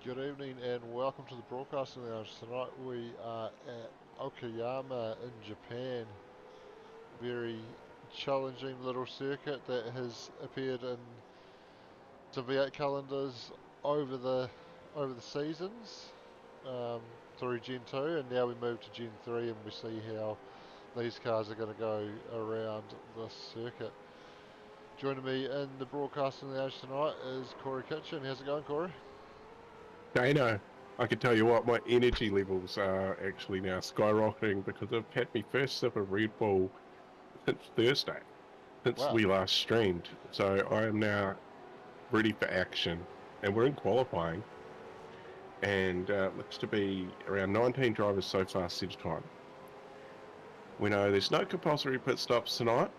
Good evening and welcome to the broadcasting lounge. Tonight we are at Okayama in Japan. Very challenging little circuit that has appeared in some V8 calendars over the over the seasons through Gen 2, and now we move to Gen 3 and we see how these cars are going to go around this circuit. Joining me in the broadcasting lounge tonight is Corey Kitchen. How's it going, Corey? Dano, I can tell you what, my energy levels are actually now skyrocketing because I've had my first sip of Red Bull since Thursday, since Wow. we last streamed. So I am now ready for action, and we're in qualifying, and looks to be around 19 drivers so far set time. We know there's no compulsory pit stops tonight.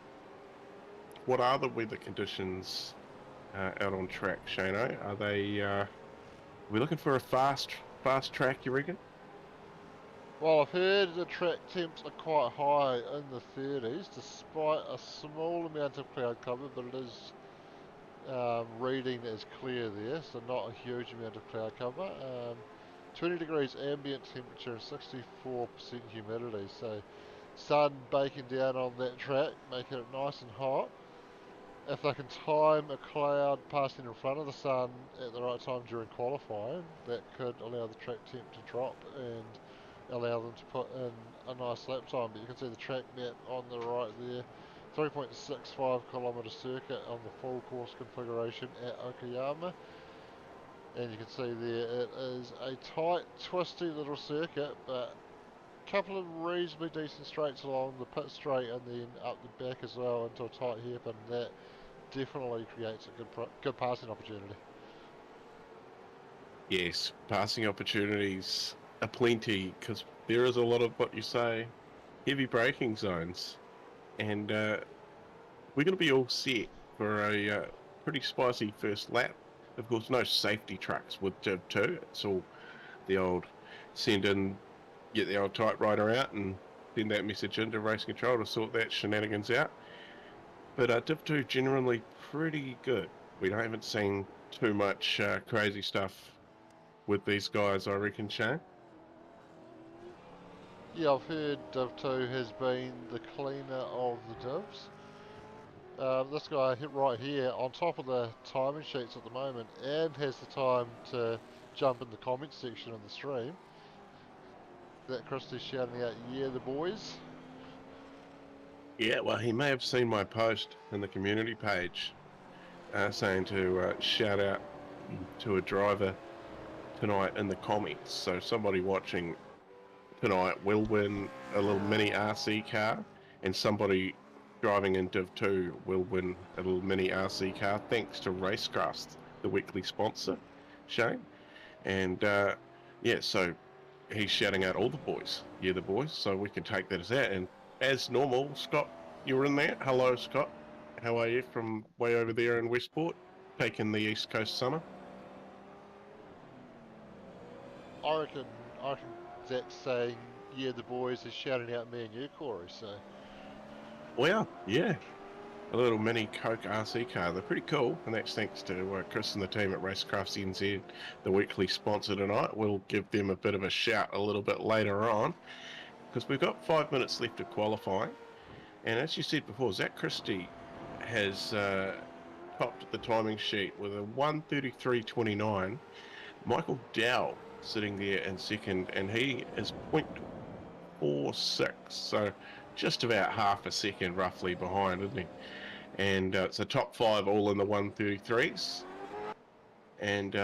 What are the weather conditions out on track, Shano? Are they? We're looking for a fast track, you reckon? Well, I've heard the track temps are quite high in the 30s, despite a small amount of cloud cover, but it is reading as clear there, so not a huge amount of cloud cover. 20 degrees ambient temperature and 64% humidity, so sun baking down on that track, making it nice and hot. If they can time a cloud passing in front of the sun at the right time during qualifying, that could allow the track temp to drop and allow them to put in a nice lap time. But you can see the track map on the right there. 3.65 kilometre circuit on the full course configuration at Okayama. And you can see there it is a tight, twisty little circuit, but a couple of reasonably decent straights along the pit straight and then up the back as well into a tight hairpin. That definitely creates a good passing opportunity. Yes, passing opportunities are plenty because there is a lot of what you say heavy braking zones, and we're going to be all set for a pretty spicy first lap. Of course, no safety trucks with Div 2. It's all the old send in, get the old typewriter out and send that message into race control to sort that shenanigans out. But Div 2 generally pretty good. We haven't seen too much crazy stuff with these guys, I reckon, Shane. Yeah, I've heard Div 2 has been the cleaner of the divs. This guy hit right here on top of the timing sheets at the moment and has the time to jump in the comment section of the stream. That Christie's shouting out, yeah, the boys. Yeah, well, he may have seen my post in the community page saying to shout out to a driver tonight in the comments. So somebody watching tonight will win a little mini RC car, and somebody driving in Div 2 will win a little mini RC car thanks to Racecrafts, the weekly sponsor, Shane. And yeah, so he's shouting out all the boys. Yeah, the boys. So we can take that as that. And as normal, Scott, you're in there. Hello, Scott. How are you from way over there in Westport, taking the East Coast summer? I reckon, I reckon Zach's saying, yeah, the boys is shouting out me and you, Corey. So Well, yeah, a little mini Coke RC car. They're pretty cool, and that's thanks to Chris and the team at Racecrafts NZ, the weekly sponsor tonight. We'll give them a bit of a shout a little bit later on because we've got 5 minutes left of qualifying. And as you said before, Zach Christie has topped the timing sheet with a 1:33.29. Michael Dow sitting there in second, and he is 0.46, so just about half a second roughly behind, isn't he? And it's a top five all in the 1:33s. And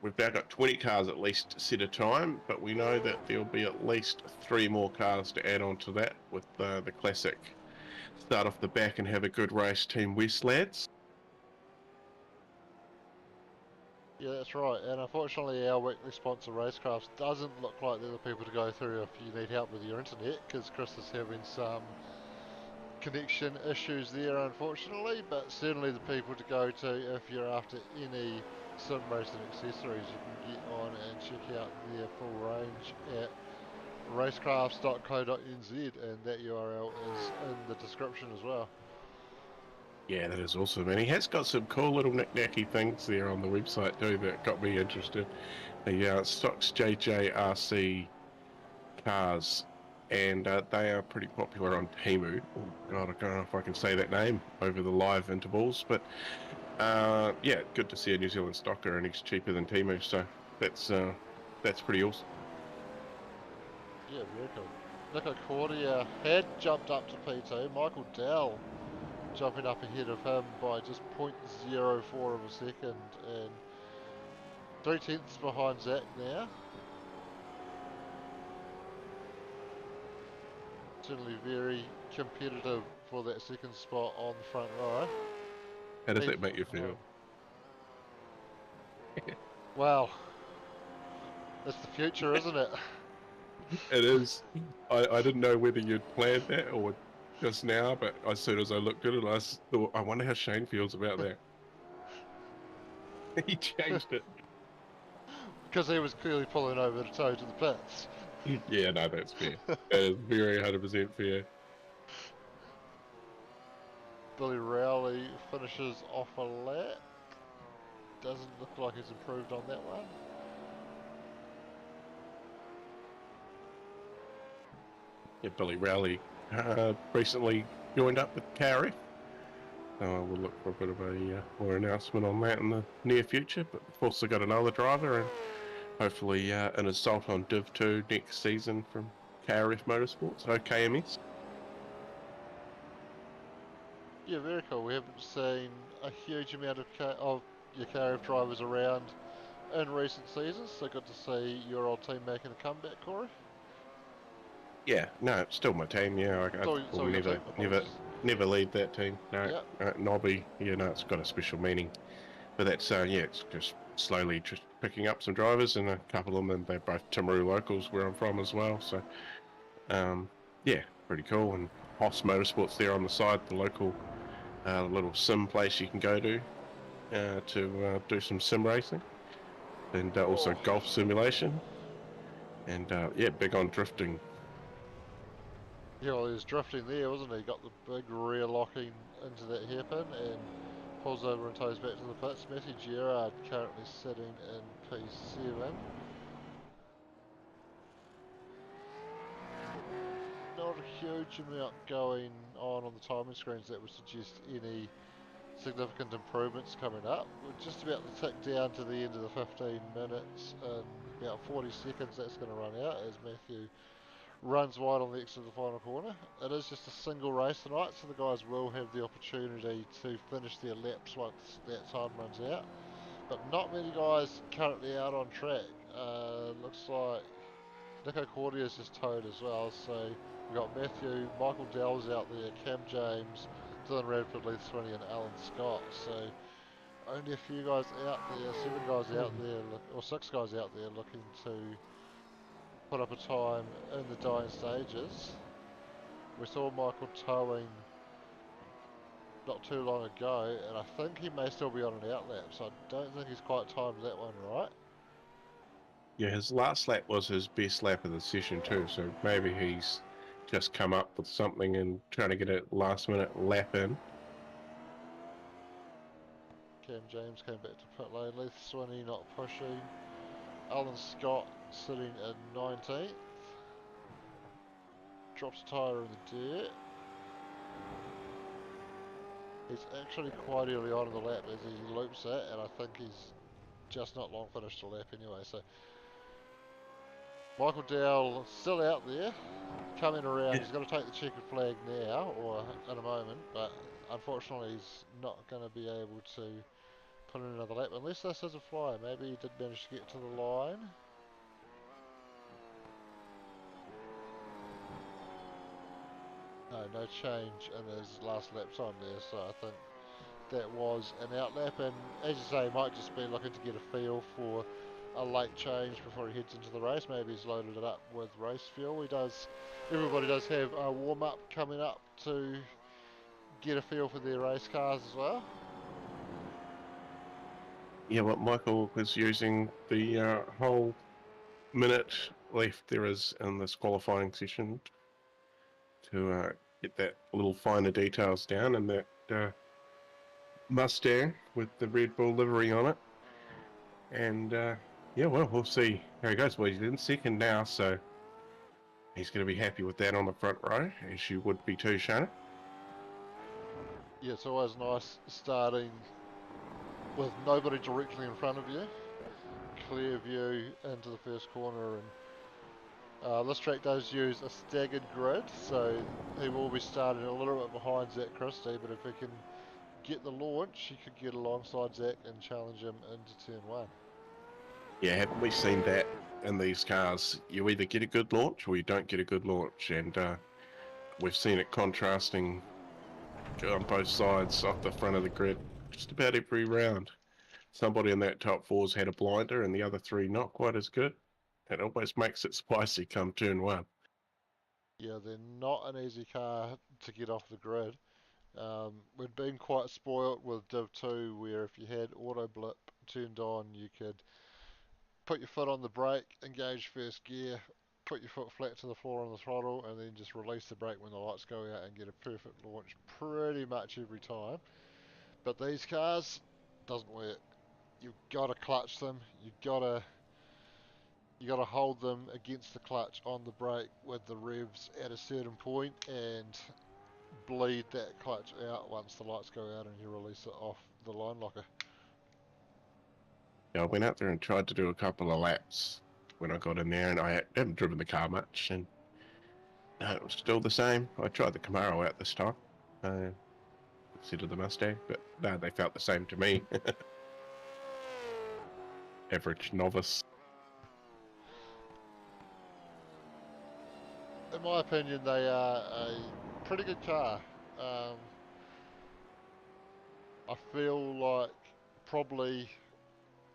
we've now got 20 cars at least set a time, but we know that there'll be at least three more cars to add on to that with the classic start off the back and have a good race, Team West lads. yeah, that's right. And unfortunately, our weekly sponsor, Racecrafts, doesn't look like they're the people to go through if you need help with your internet, because Chris is having some connection issues there, unfortunately. But certainly the people to go to if you're after any sim racing accessories, you can get on and check out their full range at racecrafts.co.nz, and that URL is in the description as well. Yeah, that is awesome. And he has got some cool little knick-knacky things there on the website too that got me interested. The stocks JJRC cars, and they are pretty popular on Temu. Oh God, I don't know if I can say that name over the live intervals, but yeah, good to see a New Zealand stocker, and he's cheaper than Temu, so that's pretty awesome. Yeah, very cool. Nico Cordia had jumped up to P2. Michael Dell jumping up ahead of him by just 0.04 of a second, and 3/10 behind Zach now. Certainly very competitive for that second spot on the front row. How does that make you feel? Wow, that's the future, isn't it? It is. I didn't know whether you'd planned that or just now, but as soon as I looked at it, I thought, I wonder how Shane feels about that. He changed it. Because he was clearly pulling over to tow to the pits. Yeah, no, that's fair. That is very 100% fair. Billy Rowley finishes off a lap. Doesn't look like he's improved on that one. Yeah, Billy Rowley recently joined up with KRF. So we'll look for a bit of a more announcement on that in the near future. But we've also got another driver, and hopefully an assault on Div 2 next season from KRF Motorsports, Okayama. Yeah, very cool. We haven't seen a huge amount of your KRF drivers around in recent seasons, so good to see your old team making a comeback, Corey. Yeah, no, it's still my team. Yeah, I will So your team, apologies. never lead that team. No, Yeah, Nobby. You know, it's got a special meaning. But that's yeah, it's just slowly just picking up some drivers, and a couple of them, and they're both Timaru locals where I'm from as well. So yeah, pretty cool. And Hoss Motorsports there on the side, the local little sim place you can go to do some sim racing, and also oh, golf simulation, and yeah, big on drifting. yeah, well, he was drifting there, wasn't he? Got the big rear locking into that hairpin and pulls over and tows back to the pits. Matthew Gerard currently sitting in P7. Not a huge amount going on the timing screens that would suggest any significant improvements coming up. We're just about to tick down to the end of the 15 minutes. In about 40 seconds, that's going to run out as Matthew runs wide on the exit of the final corner. It is just a single race tonight, so the guys will have the opportunity to finish their laps once that time runs out. But not many guys currently out on track. Looks like Nico Cordia's just towed as well, so we've got Matthew, Michael Dell's out there, Cam James, Dylan Radford, Leith Swinney and Alan Scott. So only a few guys out there, 7 guys out there, or 6 guys out there looking to put up a time in the dying stages. We saw Michael towing not too long ago, and I think he may still be on an outlap, so I don't think he's quite timed that one right. Yeah, his last lap was his best lap of the session too, so maybe he's just come up with something and trying to get a last minute lap in. Cam James came back to pit lane, Leith Swinney not pushing, Alan Scott sitting in 19th, drops a tyre in the dirt. He's actually quite early on in the lap as he loops it, and I think he's just not long finished the lap anyway. So Michael Dowell still out there, coming around. Yeah, He's got to take the checkered flag now, or in a moment, but unfortunately he's not going to be able to put in another lap unless this is a flyer. Maybe he did manage to get to the line. No, no change in his last lap time there, so I think that was an outlap, and as you say, he might just be looking to get a feel for a late change before he heads into the race. Maybe he's loaded it up with race fuel. Everybody does have a warm up coming up to get a feel for their race cars as well. yeah. What Michael was using the whole minute left there is in this qualifying session to get that little finer details down, and that Mustang with the Red Bull livery on it. And yeah, well, we'll see how he goes. Well, he's in second now, so he's going to be happy with that on the front row, as you would be too, Shana. Yeah, it's always nice starting with nobody directly in front of you. Clear view into the first corner, and this track does use a staggered grid, so he will be starting a little bit behind Zach Christie, but if he can get the launch, he could get alongside Zach and challenge him into turn one. Yeah, haven't we seen that in these cars? You either get a good launch or you don't get a good launch, and we've seen it contrasting on both sides off the front of the grid just about every round. Somebody in that top four's had a blinder and the other three not quite as good. It always makes it spicy come turn one. Yeah, they're not an easy car to get off the grid. We'd been quite spoilt with Div 2, where if you had auto blip turned on, you could put your foot on the brake, engage first gear, put your foot flat to the floor on the throttle, and then just release the brake when the lights go out and get a perfect launch pretty much every time. But these cars doesn't work. You've got to clutch them. You got to hold them against the clutch on the brake with the revs at a certain point and bleed that clutch out once the lights go out and you release it off the line locker. Yeah, I went out there and tried to do a couple of laps when I got in there, and I haven't driven the car much, and no, it was still the same. I tried the Camaro out this time instead of the Mustang, but no, they felt the same to me. Average novice. In my opinion, they are a pretty good car. I feel like probably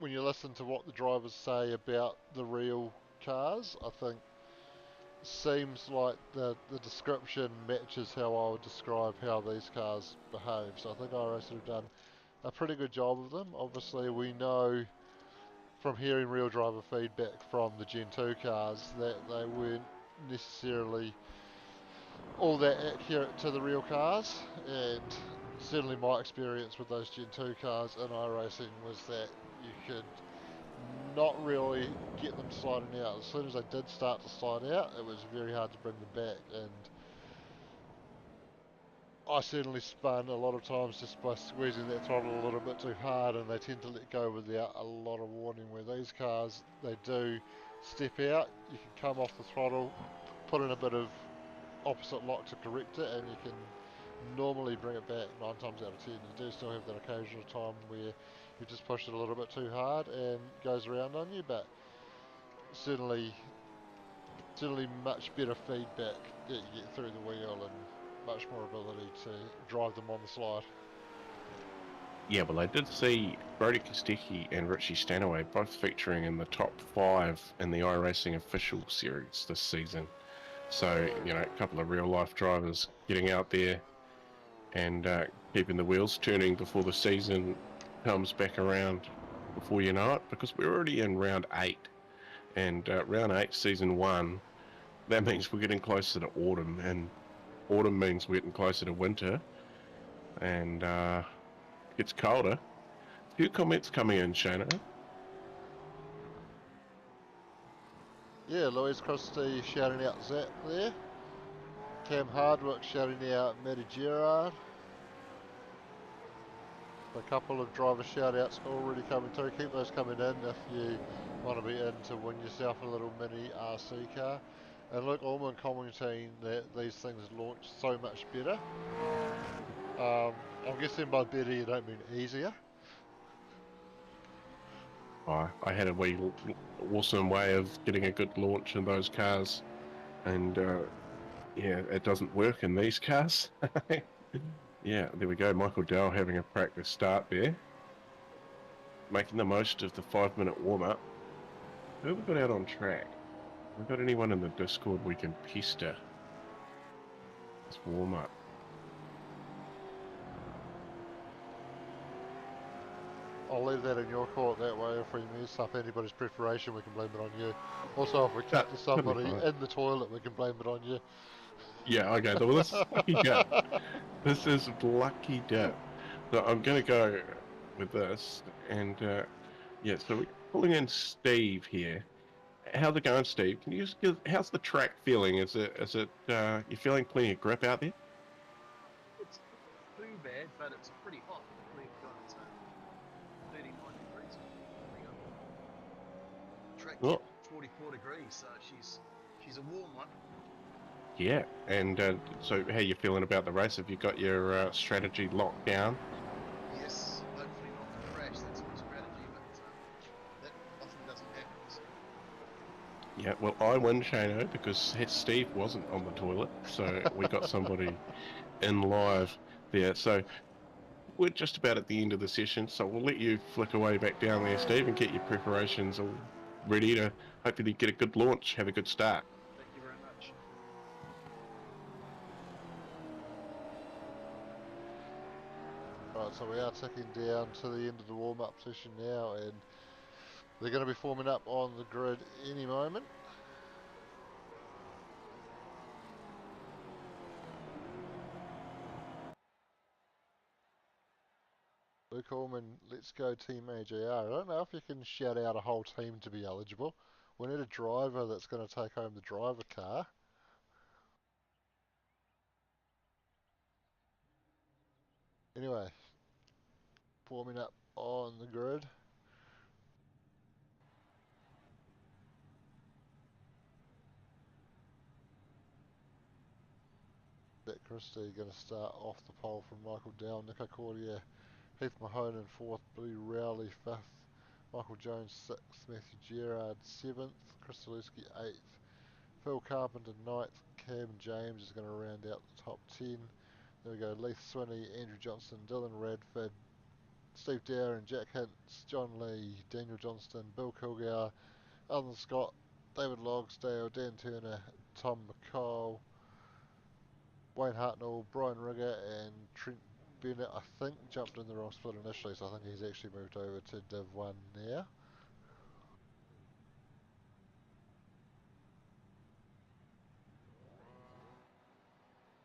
when you listen to what the drivers say about the real cars, I think seems like the description matches how I would describe how these cars behave. So I think iRacing have done a pretty good job of them. Obviously, we know from hearing real driver feedback from the Gen 2 cars that they weren't necessarily all that accurate to the real cars, and certainly my experience with those Gen 2 cars in iRacing was that you could not really get them sliding out. As soon as they did start to slide out, it was very hard to bring them back, and I certainly spun a lot of times just by squeezing that throttle a little bit too hard, and they tend to let go without a lot of warning. Where these cars, they do step out, you can come off the throttle, put in a bit of opposite lock to correct it, and you can normally bring it back 9 times out of 10. You do still have that occasional time where you just push it a little bit too hard and it goes around on you, but certainly much better feedback that you get through the wheel and much more ability to drive them on the slide. Yeah, well, I did see Brody Kostecki and Richie Stanaway both featuring in the top 5 in the iRacing official series this season. So, you know, a couple of real-life drivers getting out there and keeping the wheels turning before the season comes back around before you know it, because we're already in round 8. And round 8, season 1, that means we're getting closer to autumn, and autumn means we're getting closer to winter, and it's colder. A few comments coming in, Shana. Yeah, Louise Christie shouting out Zach there. Cam Hardwick shouting out Matty Gerard. A couple of driver shout outs already coming through. Keep those coming in if you want to be in to win yourself a little mini RC car. And Luke Allman commenting that these things launch so much better. I'm guessing by better you don't mean easier. I had a wee awesome way of getting a good launch in those cars, and yeah, it doesn't work in these cars. Yeah, there we go. Michael Dell having a practice start there, making the most of the 5-minute warm-up. Who have we got out on track? Have we got anyone in the Discord we can pester? Let's warm up. I'll leave that in your court. That way, if we mess up anybody's preparation, we can blame it on you. Also, if we cut to somebody in the toilet, we can blame it on you. Yeah, okay. Well, this is lucky Dip. This is lucky Dip. So I'm going to go with this, and yeah, so we're pulling in Steve here. How's it going, Steve? Can you just give, how's the track feeling? Is it you feeling plenty of grip out there? It's not too bad, but it's pretty hot. We've got 39 degrees on coming up. Track Oh, temp 44 degrees, so she's a warm one. yeah. And so how you feeling about the race? Have you got your strategy locked down? Yes, hopefully not to crash. That's my strategy, but that often doesn't happen. So Yeah, well, I win, Shano, because Steve wasn't on the toilet, so we got somebody in live there. So we're just about at the end of the session, so we'll let you flick away back down there, Steve, and get your preparations all ready to hopefully get a good launch, have a good start. thank you very much. Right, so we are ticking down to the end of the warm-up session now, and they're going to be forming up on the grid any moment. Luke Allman, let's go Team AJR. I don't know if you can shout out a whole team to be eligible. We need a driver that's going to take home the driver car. Anyway, forming up on the grid. Jack Christie going to start off the pole from Michael Down, Nico Cordier, Heath Mahone in fourth, Billy Rowley fifth, Michael Jones sixth, Matthew Gerard seventh, Chris Zalewski eighth, Phil Carpenter ninth, Cam James is going to round out the top 10. There we go, Leith Swinney, Andrew Johnson, Dylan Radford, Steve Dower and Jack Hintz, John Lee, Daniel Johnston, Bill Kilgour, Alan Scott, David Logsdale, Dan Turner, Tom McCall, Wayne Hartnell, Brian Rigger and Trent Bennett, I think, jumped in the wrong split initially, so I think he's actually moved over to Div 1 now.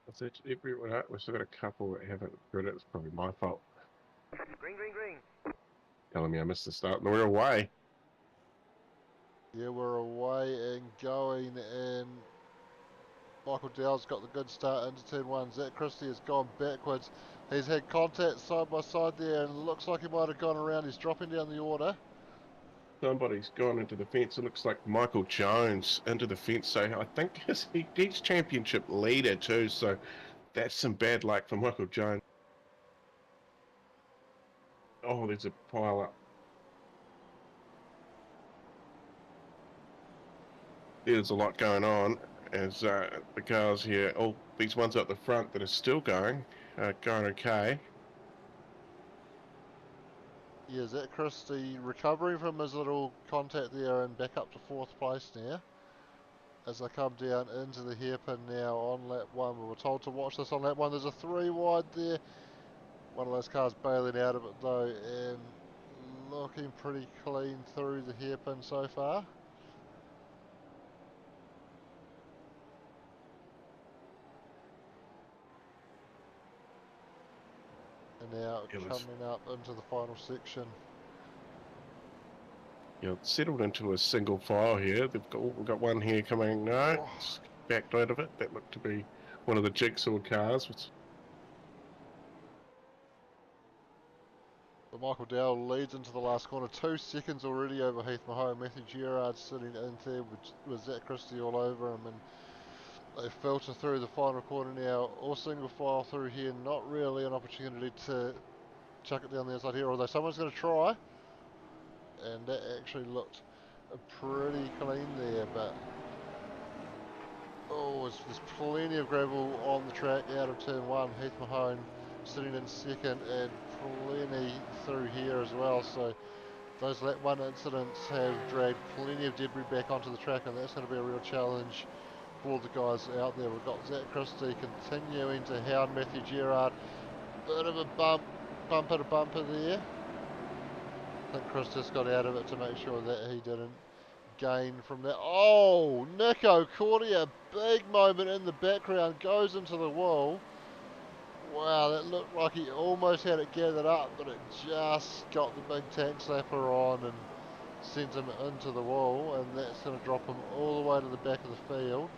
That's it, everyone. We've still got a couple that haven't read it. It's probably my fault. Green, green, green. Telling me I missed the start and we're away. Yeah, we're away and going, and Michael Dow's got the good start into turn 1. Zach Christie has gone backwards. He's had contact side by side there, and it looks like he might have gone around. He's dropping down the order. Somebody's gone into the fence. It looks like Michael Jones into the fence. So I think he's championship leader too. So that's some bad luck for Michael Jones. Oh, there's a pile up. There's a lot going on as the cars here, all these ones up the front that are still going okay. Yeah, Zach Christie recovering from his little contact there and back up to 4th place now. As they come down into the hairpin now on lap 1. We were told to watch this on lap 1. There's a 3 wide there. One of those cars bailing out of it though, and looking pretty clean through the hairpin so far. And now coming up into the final section. Yeah, settled into a single file here. We've got one here coming. No, it's backed out of it. That looked to be one of the jigsaw cars. But Michael Dowell leads into the last corner. 2 seconds already over Heath Mahone. Matthew Gerard sitting in third with Zach Christie all over him. And they filter through the final corner now. All single file through here. Not really an opportunity to chuck it down the outside here, although someone's going to try. And that actually looked pretty clean there, but oh, there's plenty of gravel on the track out of turn 1. Heath Mahone sitting in second, and plenty through here as well, so those lap 1 incidents have dragged plenty of debris back onto the track, and that's going to be a real challenge for the guys out there. We've got Zach Christie continuing to hound Matthew Gerard. Bit of a bumper to bumper there. I think Chris just got out of it to make sure that he didn't gain from that. Oh, Nico Cordia, big moment in the background, goes into the wall. Wow, that looked like he almost had it gathered up, but it just got the big tank slapper on and sent him into the wall, and that's going to drop him all the way to the back of the field.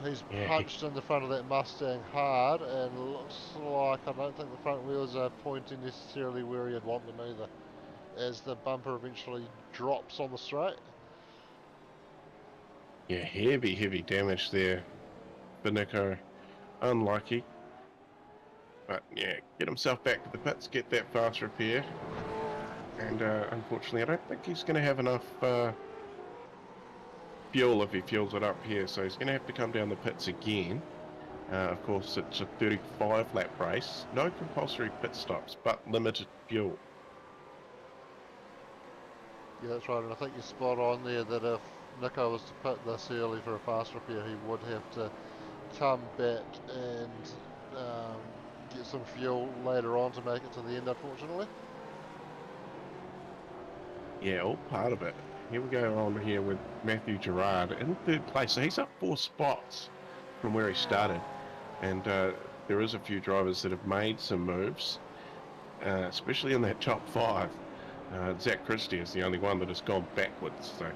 He's Yeah, punched in the front of that Mustang hard, and looks like I don't think the front wheels are pointing necessarily where he'd want them either, as the bumper eventually drops on the straight. yeah, heavy damage there for Nico. Unlucky. But yeah, get himself back to the pits, get that fast repair. And unfortunately, I don't think he's going to have enough fuel if he fuels it up here. So he's going to have to come down the pits again. Of course, it's a 35 lap race. No compulsory pit stops, but limited fuel. Yeah, that's right, and I think you're spot on there that if Nico was to pit this early for a fast repair, he would have to come back and get some fuel later on to make it to the end, unfortunately. Yeah, all part of it. Here we go on here with Matthew Gerard in third place. So he's up 4 spots from where he started. And there is a few drivers that have made some moves, especially in that top 5. Zach Christie is the only one that has gone backwards. So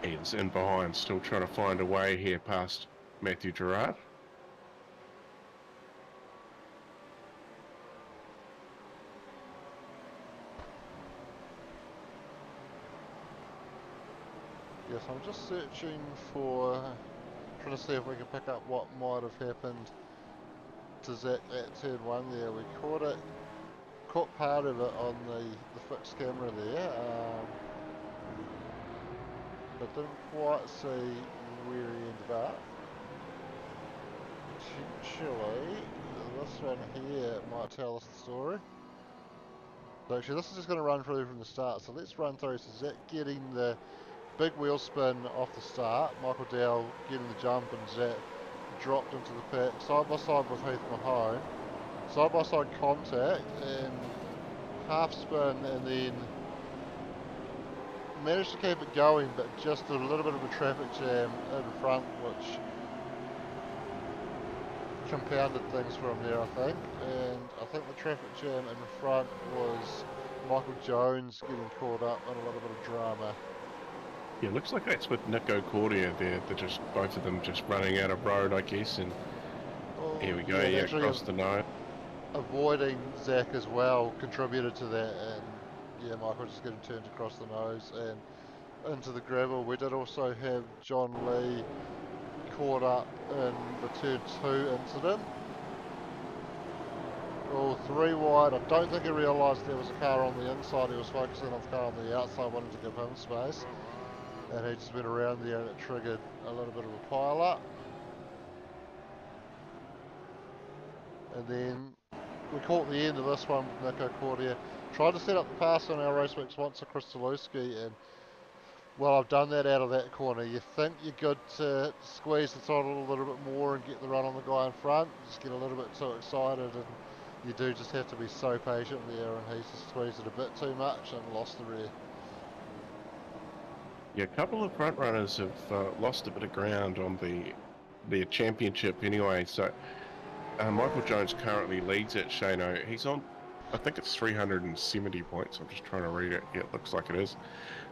he's in behind, still trying to find a way here past Matthew Gerard. Yes, I'm just searching for, trying to see if we can pick up what might have happened to Zach at turn 1 there. We caught part of it on the fixed camera there, but didn't quite see where he ended up. Potentially, this one here might tell us the story. So actually this is just going to run through from the start, so let's run through. So Zach getting the big wheel spin off the start, Michael Dowell getting the jump, and Zach dropped into the pit, side by side with Heath Mahone, side by side contact, and half spin, and then managed to keep it going, but just a little bit of a traffic jam in front, which compounded things from there, I think. And I think the traffic jam in front was Michael Jones getting caught up in a little bit of drama. Yeah, looks like that's with Nico Cordia there. They're just, both of them just running out of road, I guess. And here we go, yeah, across the nose. Avoiding Zach as well contributed to that, and yeah, Michael just getting turned across the nose and into the gravel. We did also have John Lee caught up in the turn 2 incident. All 3 wide. I don't think he realised there was a car on the inside. He was focusing on the car on the outside, wanting to give him space, and he just went around there, and it triggered a little bit of a pile up. And then we caught the end of this one with Nico Cordia. Tried to set up the pass on our Raceweek sponsor Chris Zaluski, and well, I've done that out of that corner. You think you're good to squeeze the throttle a little bit more and get the run on the guy in front, just get a little bit too excited, and you do just have to be so patient there, and he's just squeezed it a bit too much and lost the rear. Yeah, a couple of front runners have lost a bit of ground on the championship anyway. So Michael Jones currently leads it, Shano. He's on, I think it's 370 points. I'm just trying to read it. Yeah, it looks like it is.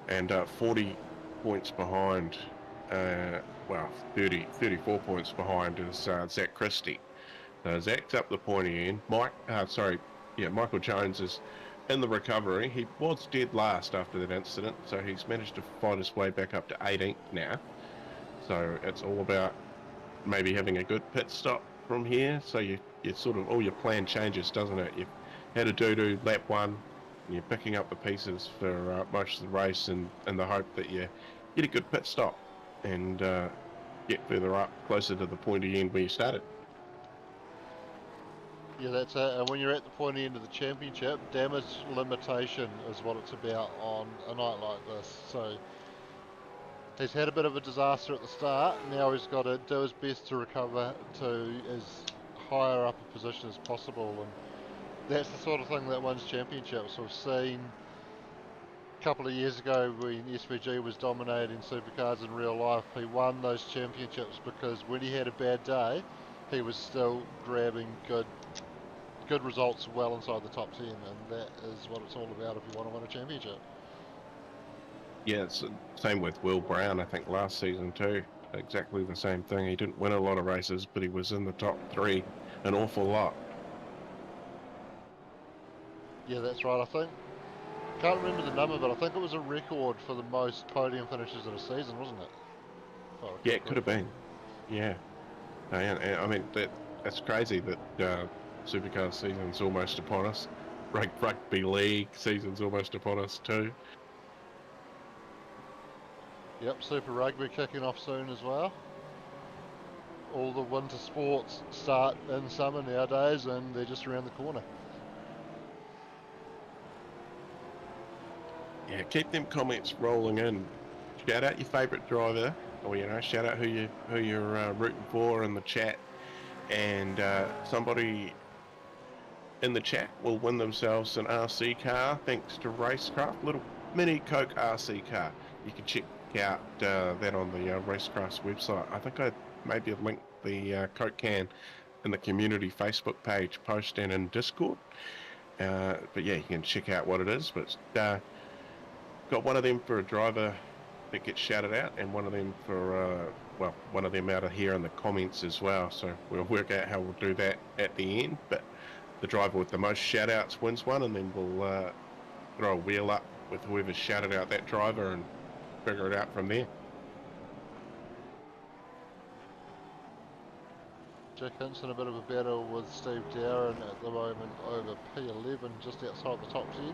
And 40 points behind, well, 34 points behind is Zach Christie. Zach's up the pointy end. Michael Jones is in the recovery. He was dead last after that incident, so he's managed to fight his way back up to 18th now. So it's all about maybe having a good pit stop from here. So you sort of, all your plan changes, doesn't it? You've had a doo-doo lap 1, and you're picking up the pieces for most of the race, and in the hope that you get a good pit stop and get further up, closer to the pointy end where you started. Yeah, that's it. And when you're at the pointy end of the championship, damage limitation is what it's about on a night like this. So he's had a bit of a disaster at the start. Now he's got to do his best to recover to as higher up a position as possible, and that's the sort of thing that wins championships. We've seen a couple of years ago when SVG was dominating supercars in real life, he won those championships because when he had a bad day, he was still grabbing good good results well inside the top 10, and that is what it's all about if you want to win a championship. Yeah, it's the same with Will Brown, I think, last season too. Exactly the same thing. He didn't win a lot of races, but he was in the top 3 an awful lot. Yeah, that's right, I think. Can't remember the number, but I think it was a record for the most podium finishes in a season, wasn't it? Yeah, it could have been. Yeah. And I mean, that's crazy that Supercar season's almost upon us. Rugby League season's almost upon us too. Yep, Super Rugby kicking off soon as well. All the winter sports start in summer nowadays, and they're just around the corner. Yeah, keep them comments rolling in. Shout out your favourite driver, or shout out who you're rooting for in the chat, and somebody in the chat will win themselves an RC car thanks to Racecraft, little mini Coke RC car. You can check out that on the Racecraft's website. I think I maybe linked the Coke can in the community Facebook page post and in Discord. But yeah, you can check out what it is. But got one of them for a driver that gets shouted out, and one of them for one of them out of here in the comments as well. So we'll work out how we'll do that at the end. But the driver with the most shout outs wins one, and then we'll throw a wheel up with whoever's shouted out that driver and figure it out from there. Jack Hinson a bit of a battle with Steve Dowron at the moment over P11 just outside the top 10,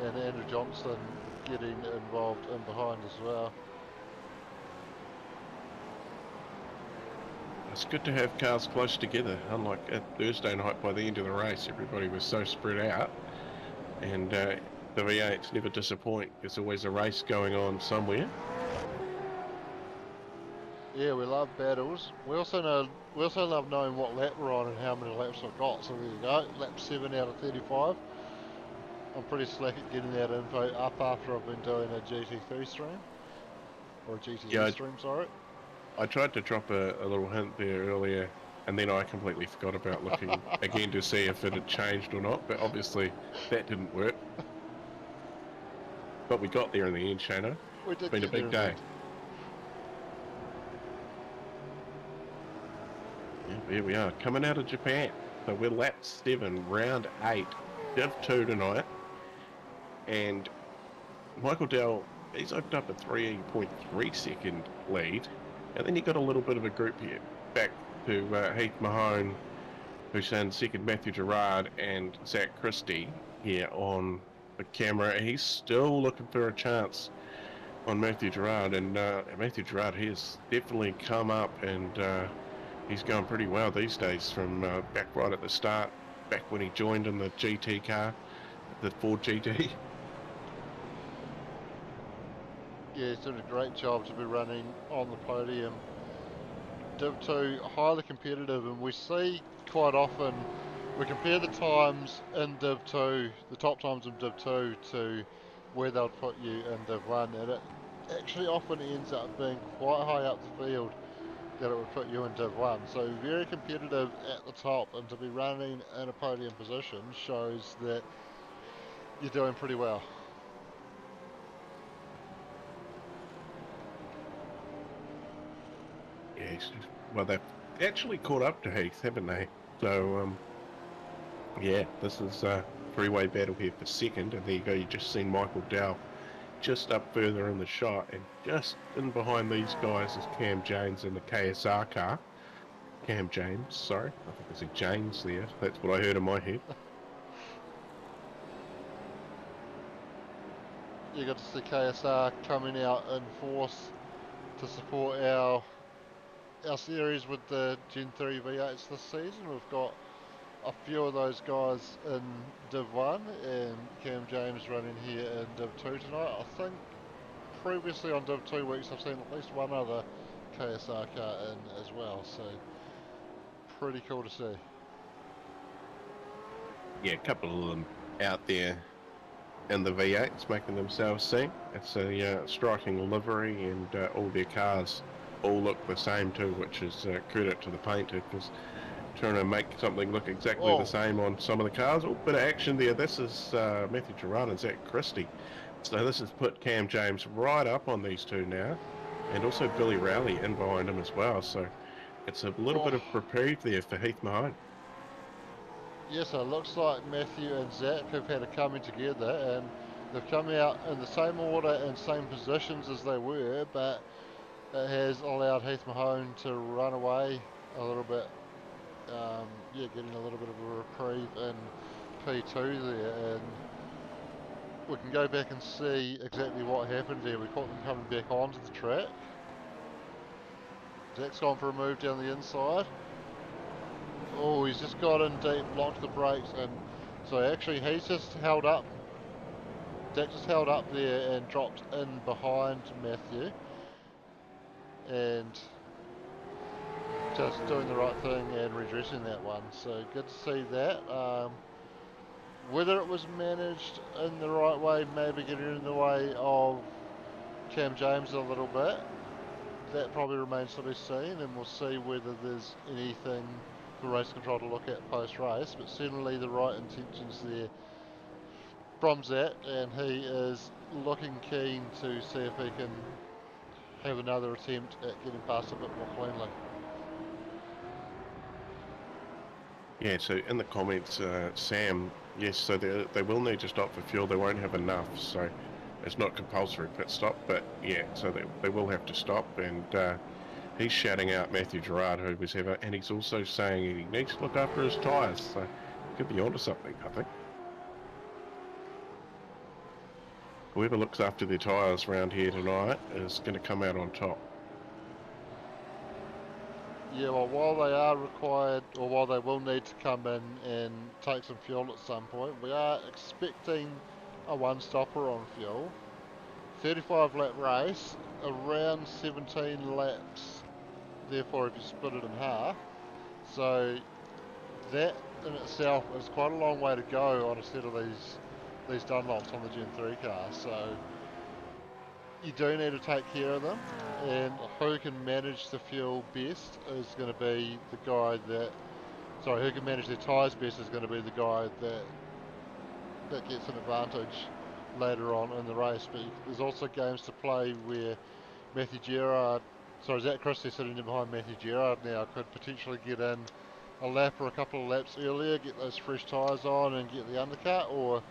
and Andrew Johnston getting involved in behind as well. It's good to have cars close together, unlike at Thursday night. By the end of the race, everybody was so spread out, and the V8s never disappoint. There's always a race going on somewhere. Yeah, we love battles. We also love knowing what lap we're on and how many laps we've got. So there you go, lap 7 out of 35. I'm pretty slack at getting that info up after I've been doing a GT3 stream, or a GTE stream, sorry. I tried to drop a little hint there earlier, and then I completely forgot about looking again to see if it had changed or not, but obviously that didn't work. But we got there in the end, Shana. We did. It's been a big day. Yeah, here we are, coming out of Japan. So we're lap 7, round 8, Div 2 tonight. And Michael Dell, he's opened up a 3.3 second lead. And then you got a little bit of a group here, back to Heath Mahone, who's in second, Matthew Gerard, and Zach Christie here on the camera. He's still looking for a chance on Matthew Gerard, and Matthew Gerard, he has definitely come up, and he's going pretty well these days from back right at the start, back when he joined in the GT car, the Ford GT. Yeah, he's doing a great job to be running on the podium. Div 2, highly competitive, and we see quite often, we compare the times in Div 2, the top times in Div 2 to where they'll put you in Div 1, and it actually often ends up being quite high up the field that it would put you in Div 1. So very competitive at the top, and to be running in a podium position shows that you're doing pretty well. Yeah, well, they've actually caught up to Heath, haven't they? So, yeah, this is a three-way battle here for second, and there you go, you've just seen Michael Dow just up further in the shot, and just in behind these guys is Cam James in the KSR car. Cam James, sorry, I think I said James there, that's what I heard in my head. You got to see KSR coming out in force to support our series with the Gen 3 V8s this season. We've got a few of those guys in Div 1 and Cam James running here in Div 2 tonight. I think previously on Div 2 weeks I've seen at least one other KSR car in as well, so pretty cool to see. Yeah, a couple of them out there in the V8s making themselves seen. It's a striking livery, and all their cars all look the same too, which is credit to the painter, because trying to make something look exactly the Oh, same on some of the cars. Oh, bit of action there. This is Matthew Gerard and Zach Christie. So this has put Cam James right up on these two now, and also Billy Rowley in behind him as well. So it's a little bit oh. of reprieve there for Heath Mahone. Yes, it looks like Matthew and Zach have had a coming together, and they've come out in the same order and same positions as they were, but it has allowed Heath Mahone to run away a little bit. Yeah, getting a little bit of a reprieve in P2 there, and we can go back and see exactly what happened there. We caught them coming back onto the track. Zach's gone for a move down the inside. Oh, he's just got in deep, blocked the brakes, and so actually he's just held up. Zach just held up there and dropped in behind Matthew, and just doing the right thing and redressing that one. So good to see that. Whether it was managed in the right way, maybe getting in the way of Cam James a little bit, that probably remains to be seen, and we'll see whether there's anything for race control to look at post-race, but certainly the right intentions there from Zach, and he is looking keen to see if he can have another attempt at getting past a bit more cleanly. Yeah, so in the comments, Sam, yes, so they will need to stop for fuel. They won't have enough, so it's not compulsory pit stop, but yeah, so they will have to stop. And he's shouting out Matthew Gerard, who was ever, and he's also saying he needs to look after his tyres, so could be onto something, I think. Whoever looks after their tyres around here tonight is going to come out on top. Yeah, well, while they are required, or while they will need to come in and take some fuel at some point, we are expecting a one-stopper on fuel. 35 lap race, around 17 laps, therefore if you split it in half. So that in itself is quite a long way to go on a set of these Dunlops on the Gen 3 car. So you do need to take care of them, and who can manage the fuel best is going to be the guy that, sorry, who can manage their tyres best is going to be the guy that gets an advantage later on in the race. But there's also games to play where Zach Christie sitting in behind Matthew Gerard now could potentially get in a lap or a couple of laps earlier, get those fresh tyres on and get the undercut, or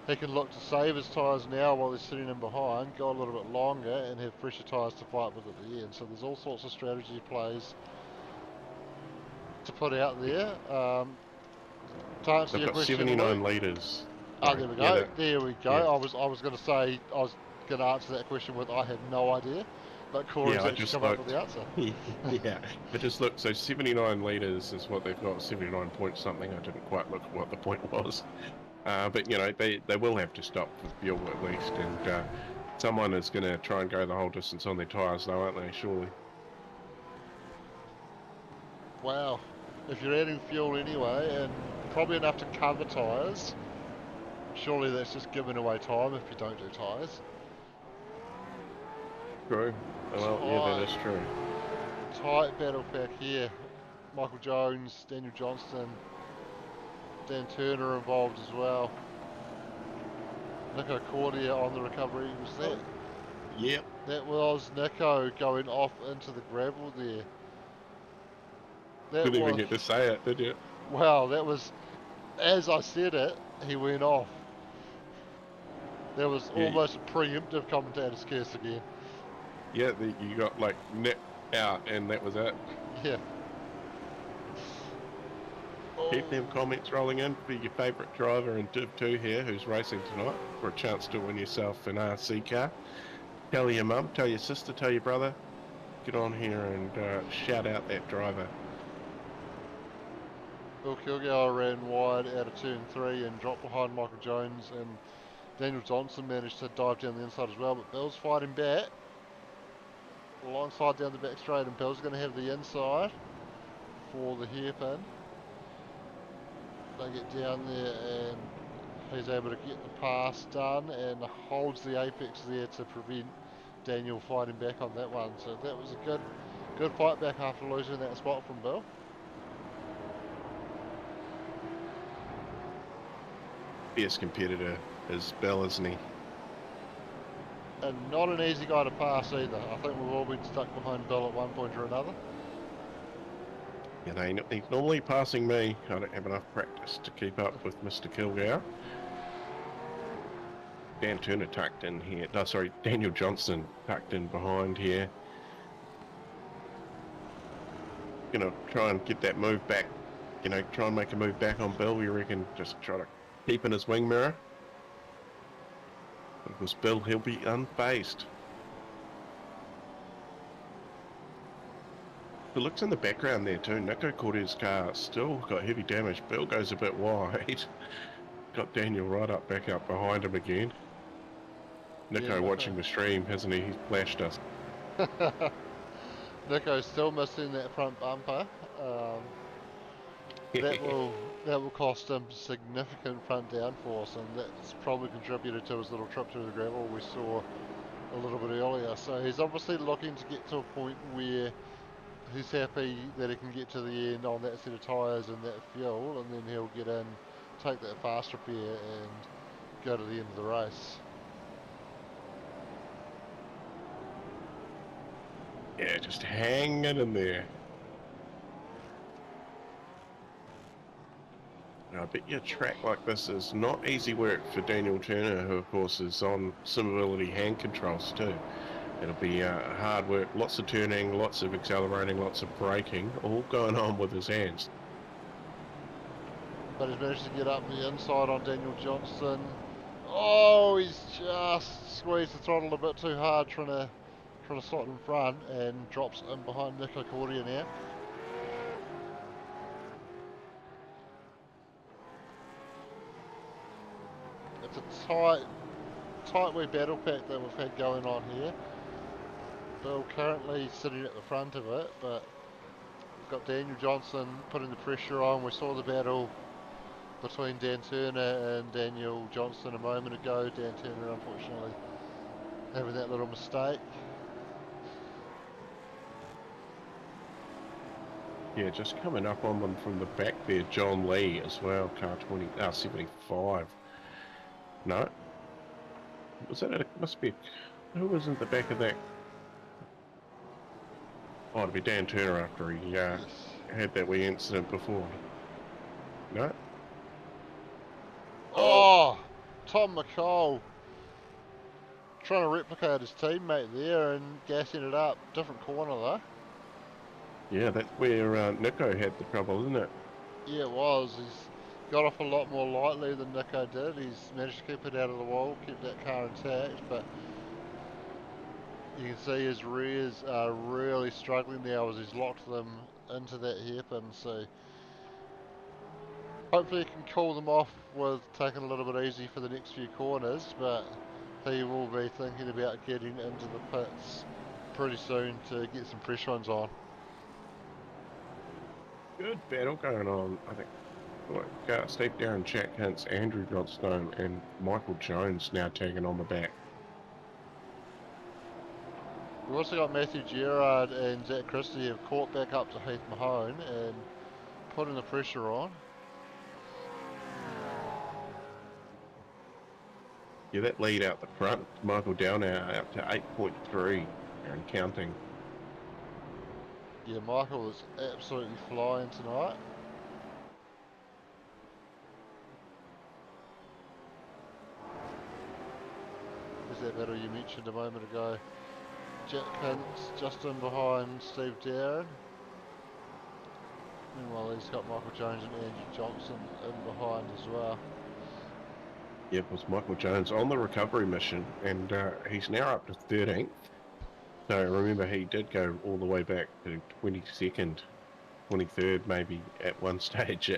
he can look to save his tyres now while he's sitting in behind, go a little bit longer and have fresher tyres to fight with at the end. So there's all sorts of strategy plays to put out there. To answer They've your got question, 79 Luke. litres. Oh, there we go. Yeah, There we go. yeah. I was going to say, I was going to answer that question with I have no idea, but Corey's I actually just come up with looked. the answer. Yeah, I just looked. So 79 litres is what they've got. 79 point something. I didn't quite look at what the point was. But you know, they will have to stop for fuel at least, and someone is going to try and go the whole distance on their tyres, though, aren't they? Surely. Wow. If you're adding fuel anyway, and probably enough to cover tyres, surely that's just giving away time if you don't do tyres. True. Well, yeah, that is true. Tight battle pack here. Michael Jones, Daniel Johnston, Dan Turner involved as well. Nico Cordia on the recovery. Was that? Yep. That was Nico going off into the gravel there. That Didn't was, even get to say it, did you? wow, that was, as I said it, he went off. That was almost a preemptive commentator's curse again. Yeah, you got like nipped out and that was it. Yeah. Keep them comments rolling in for your favourite driver in Div 2 here who's racing tonight for a chance to win yourself an RC car. Tell your mum, tell your sister, tell your brother. Get on here and shout out that driver. Bill Kilgour ran wide out of turn 3 and dropped behind Michael Jones, and Daniel Johnson managed to dive down the inside as well, but Bill's fighting back. Alongside down the back straight, and Bill's going to have the inside for the hairpin. They get down there and he's able to get the pass done and holds the apex there to prevent Daniel fighting back on that one. So that was a good fight back after losing that spot from Bill. fierce competitor is Bill, isn't he? And not an easy guy to pass either. I think we've all been stuck behind Bill at one point or another. Yeah, he's normally passing me. I don't have enough practice to keep up with Mr. Kilgour. Dan Turner tucked in here. No, sorry, Daniel Johnston tucked in behind here. Gonna try and get that move back. You know, try and make a move back on Bill. We reckon just try to keep in his wing mirror. Of course, Bill, he'll be unfazed. It looks in the background there too. Nico Cortez's car still got heavy damage. Bill goes a bit wide. Got Daniel right up, back up behind him again. Nico watching the stream, hasn't he? He's flashed us. Nico's still missing that front bumper. That will cost him significant front downforce, and that's probably contributed to his little trip through the gravel we saw a little bit earlier. So he's obviously looking to get to a point where he's happy that he can get to the end on that set of tyres and that fuel, and then he'll get in, take that fast repair and go to the end of the race. Yeah, just hanging in there. I bet you a track like this is not easy work for Daniel Turner, who of course is on Simability hand controls too. It'll be hard work, lots of turning, lots of accelerating, lots of braking, all going on with his hands. But he's managed to get up the inside on Daniel Johnston. Oh, he's just squeezed the throttle a bit too hard trying to slot in front, and drops in behind Nico Cordia now. It's a tight wee battle pack that we've had going on here. Bill currently sitting at the front of it, but we've got Daniel Johnston putting the pressure on. We saw the battle between Dan Turner and Daniel Johnston a moment ago. Dan Turner unfortunately having that little mistake. Yeah, just coming up on them from the back there, John Lee as well, car 75. No? Was that it? Must be. Who was in the back of that? Oh, it'd be Dan Turner after he Yes. had that wee incident before. No? Oh, Tom McCall trying to replicate his teammate there and gassing it up. Different corner though. Yeah, that's where Nico had the trouble, isn't it? Yeah, it was. He's got off a lot more lightly than Nico did. He's managed to keep it out of the wall, keep that car intact, but you can see his rears are really struggling now as he's locked them into that hairpin. So hopefully he can cool them off with taking a little bit easy for the next few corners, but he will be thinking about getting into the pits pretty soon to get some fresh ones on. Good battle going on, I think. Like, Steve Darren, Jack Hintz, Andrew Johnstone, and Michael Jones now tagging on the back. We've also got Matthew Gerard and Zach Christie have caught back up to Heath Mahone and putting the pressure on. Yeah, that lead out the front, Michael Downer up to 8.3 and counting. Yeah, Michael is absolutely flying tonight. There's that battle you mentioned a moment ago. Jack Hintz just in behind Steve Darren. Meanwhile, he's got Michael Jones and Andrew Johnson in behind as well. Yeah, it was Michael Jones on the recovery mission, and he's now up to 13th. So remember, he did go all the way back to 22nd, 23rd maybe at one stage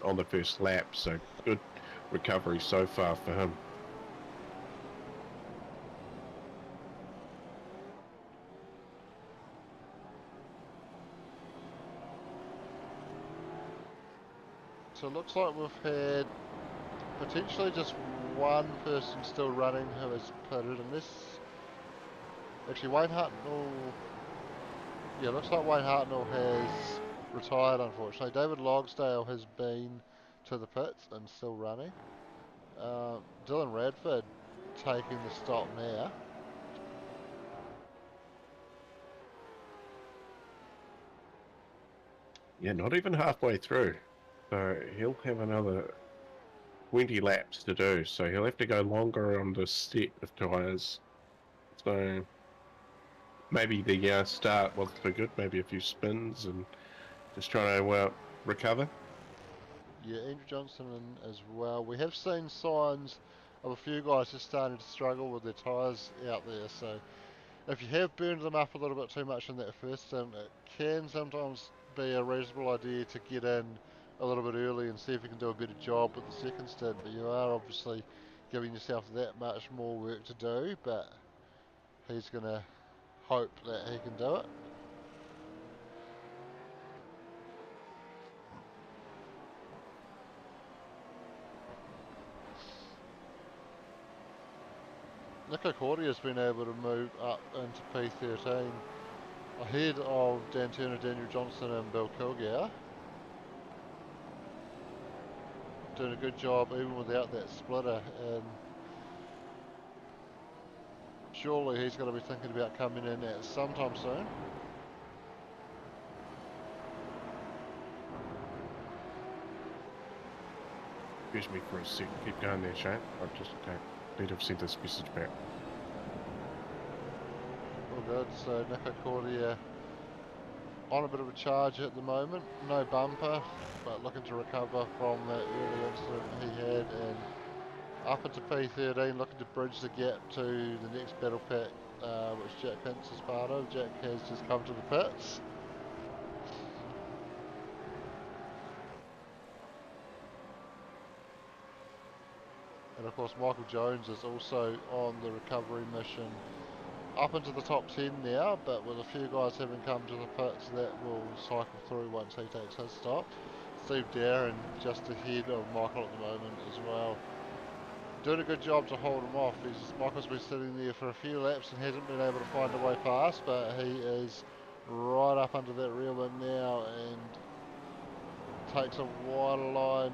on the first lap. So good recovery so far for him. So it looks like we've had potentially just one person still running who has pitted, and this actually Wayne Hartnell. Yeah, looks like Wayne Hartnell has retired unfortunately. David Logsdale has been to the pits and still running. Dylan Radford taking the stop now. Yeah, not even halfway through. So he'll have another 20 laps to do. So he'll have to go longer on the set of tyres. So maybe the start wasn't so good. Maybe a few spins and just trying to recover. Yeah, Andrew Johnson as well. We have seen signs of a few guys just starting to struggle with their tyres out there. So if you have burned them up a little bit too much in that first stint, it can sometimes be a reasonable idea to get in a little bit early and see if you can do a better job with the second stint. But you are obviously giving yourself that much more work to do, but he's going to hope that he can do it. Nico Cordy has been able to move up into P13 ahead of Dan Turner, Daniel Johnson and Bill Kilgour. Doing a good job even without that splitter, and surely he's going to be thinking about coming in at sometime soon. Excuse me for a sec. Keep going there, Shane. I just need to have sent this message back. All good. So Nico Cordia on a bit of a charge at the moment. No bumper, but looking to recover from that early incident he had, and up into P13, looking to bridge the gap to the next battle pack, which Jack Hintz is part of. Jack has just come to the pits. And of course Michael Jones is also on the recovery mission up into the top 10 now, but with a few guys having come to the pits, that will cycle through once he takes his stop. Steve Darren just ahead of Michael at the moment as well. Doing a good job to hold him off. Michael's been sitting there for a few laps and hasn't been able to find a way past, but he is right up under that rear wing now and takes a wider line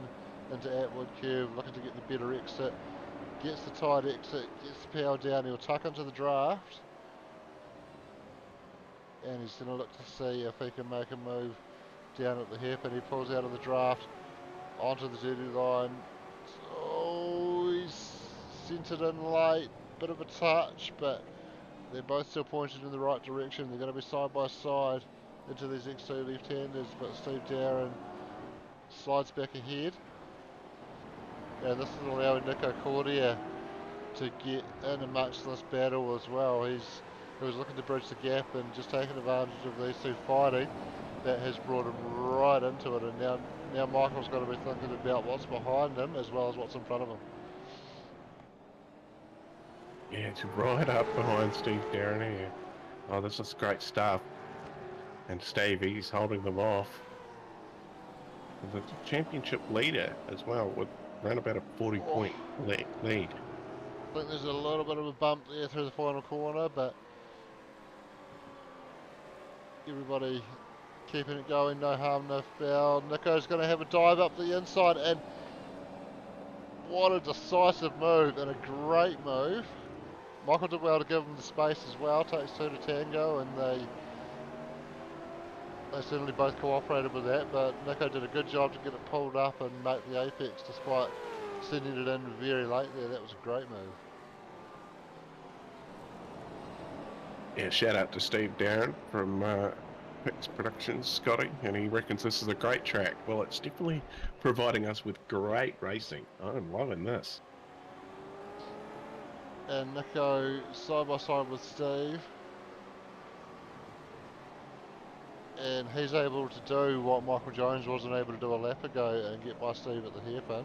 into Atwood Curve, looking to get the better exit. Gets the tight exit, gets the power down, he'll tuck into the draft. And he's going to look to see if he can make a move down at the hip, and he pulls out of the draft onto the dirty line. Oh, he's centred in late, bit of a touch, but they're both still pointed in the right direction. They're going to be side by side into these next two left-handers, but Steve Darren slides back ahead. And this is allowing Nico Cordia to get in amongst this battle as well. He was looking to bridge the gap and just taking advantage of these two fighting. That has brought him right into it, and now Michael's got to be thinking about what's behind him as well as what's in front of him. Yeah, it's right up behind Steve Darren here. Oh, this is great stuff. And Stevie's holding them off. The championship leader as well, with around about a 40-point lead. I think there's a little bit of a bump there through the final corner, but everybody keeping it going, no harm, no foul. Nico's going to have a dive up the inside, and what a decisive move and a great move. Michael did well to give him the space as well, takes two to tango, and they certainly both cooperated with that, but Nico did a good job to get it pulled up and make the apex despite sending it in very late there. That was a great move. Yeah, shout out to Steve Darren from Pix Productions, Scotty, and he reckons this is a great track. Well, it's definitely providing us with great racing. I'm loving this. And Nico side by side with Steve, and he's able to do what Michael Jones wasn't able to do a lap ago and get by Steve at the hairpin.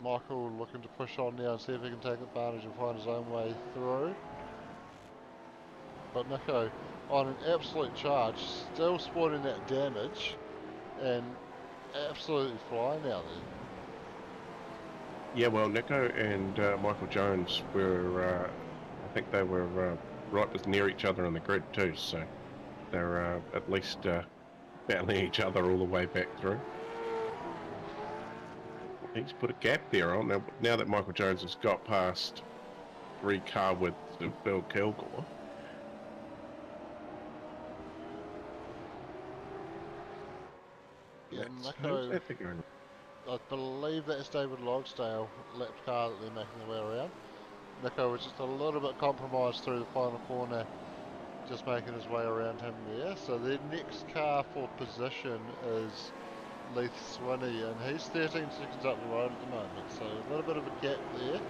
Michael looking to push on now and see if he can take advantage and find his own way through. But Nico on an absolute charge, still sporting that damage and absolutely flying out there. Yeah, well, Nico and Michael Jones were, I think they were right near each other on the grid too, so they're at least battling each other all the way back through. He's put a gap there on. Now that Michael Jones has got past 3 car widths of Bill Kilgore. Yeah, Who's Nico, that figure? I believe that's David Logsdale lapped car that they're making their way around. Nico was just a little bit compromised through the final corner, just making his way around him there. So their next car for position is Leith Swinney, and he's 13 seconds up the road at the moment, so a little bit of a gap there.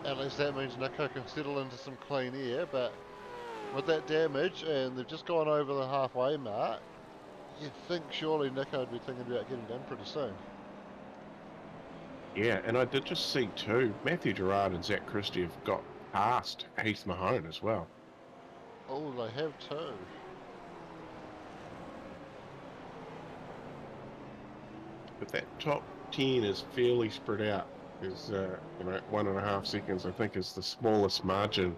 At least that means Nico can settle into some clean air, but with that damage, and they've just gone over the halfway mark, you'd think surely Nico would be thinking about getting done pretty soon. Yeah, and I did just see too, Matthew Gerard and Zach Christie have got past Heath Mahone as well. Oh, they have too. But that top 10 is fairly spread out. Is 1.5 seconds, I think, is the smallest margin,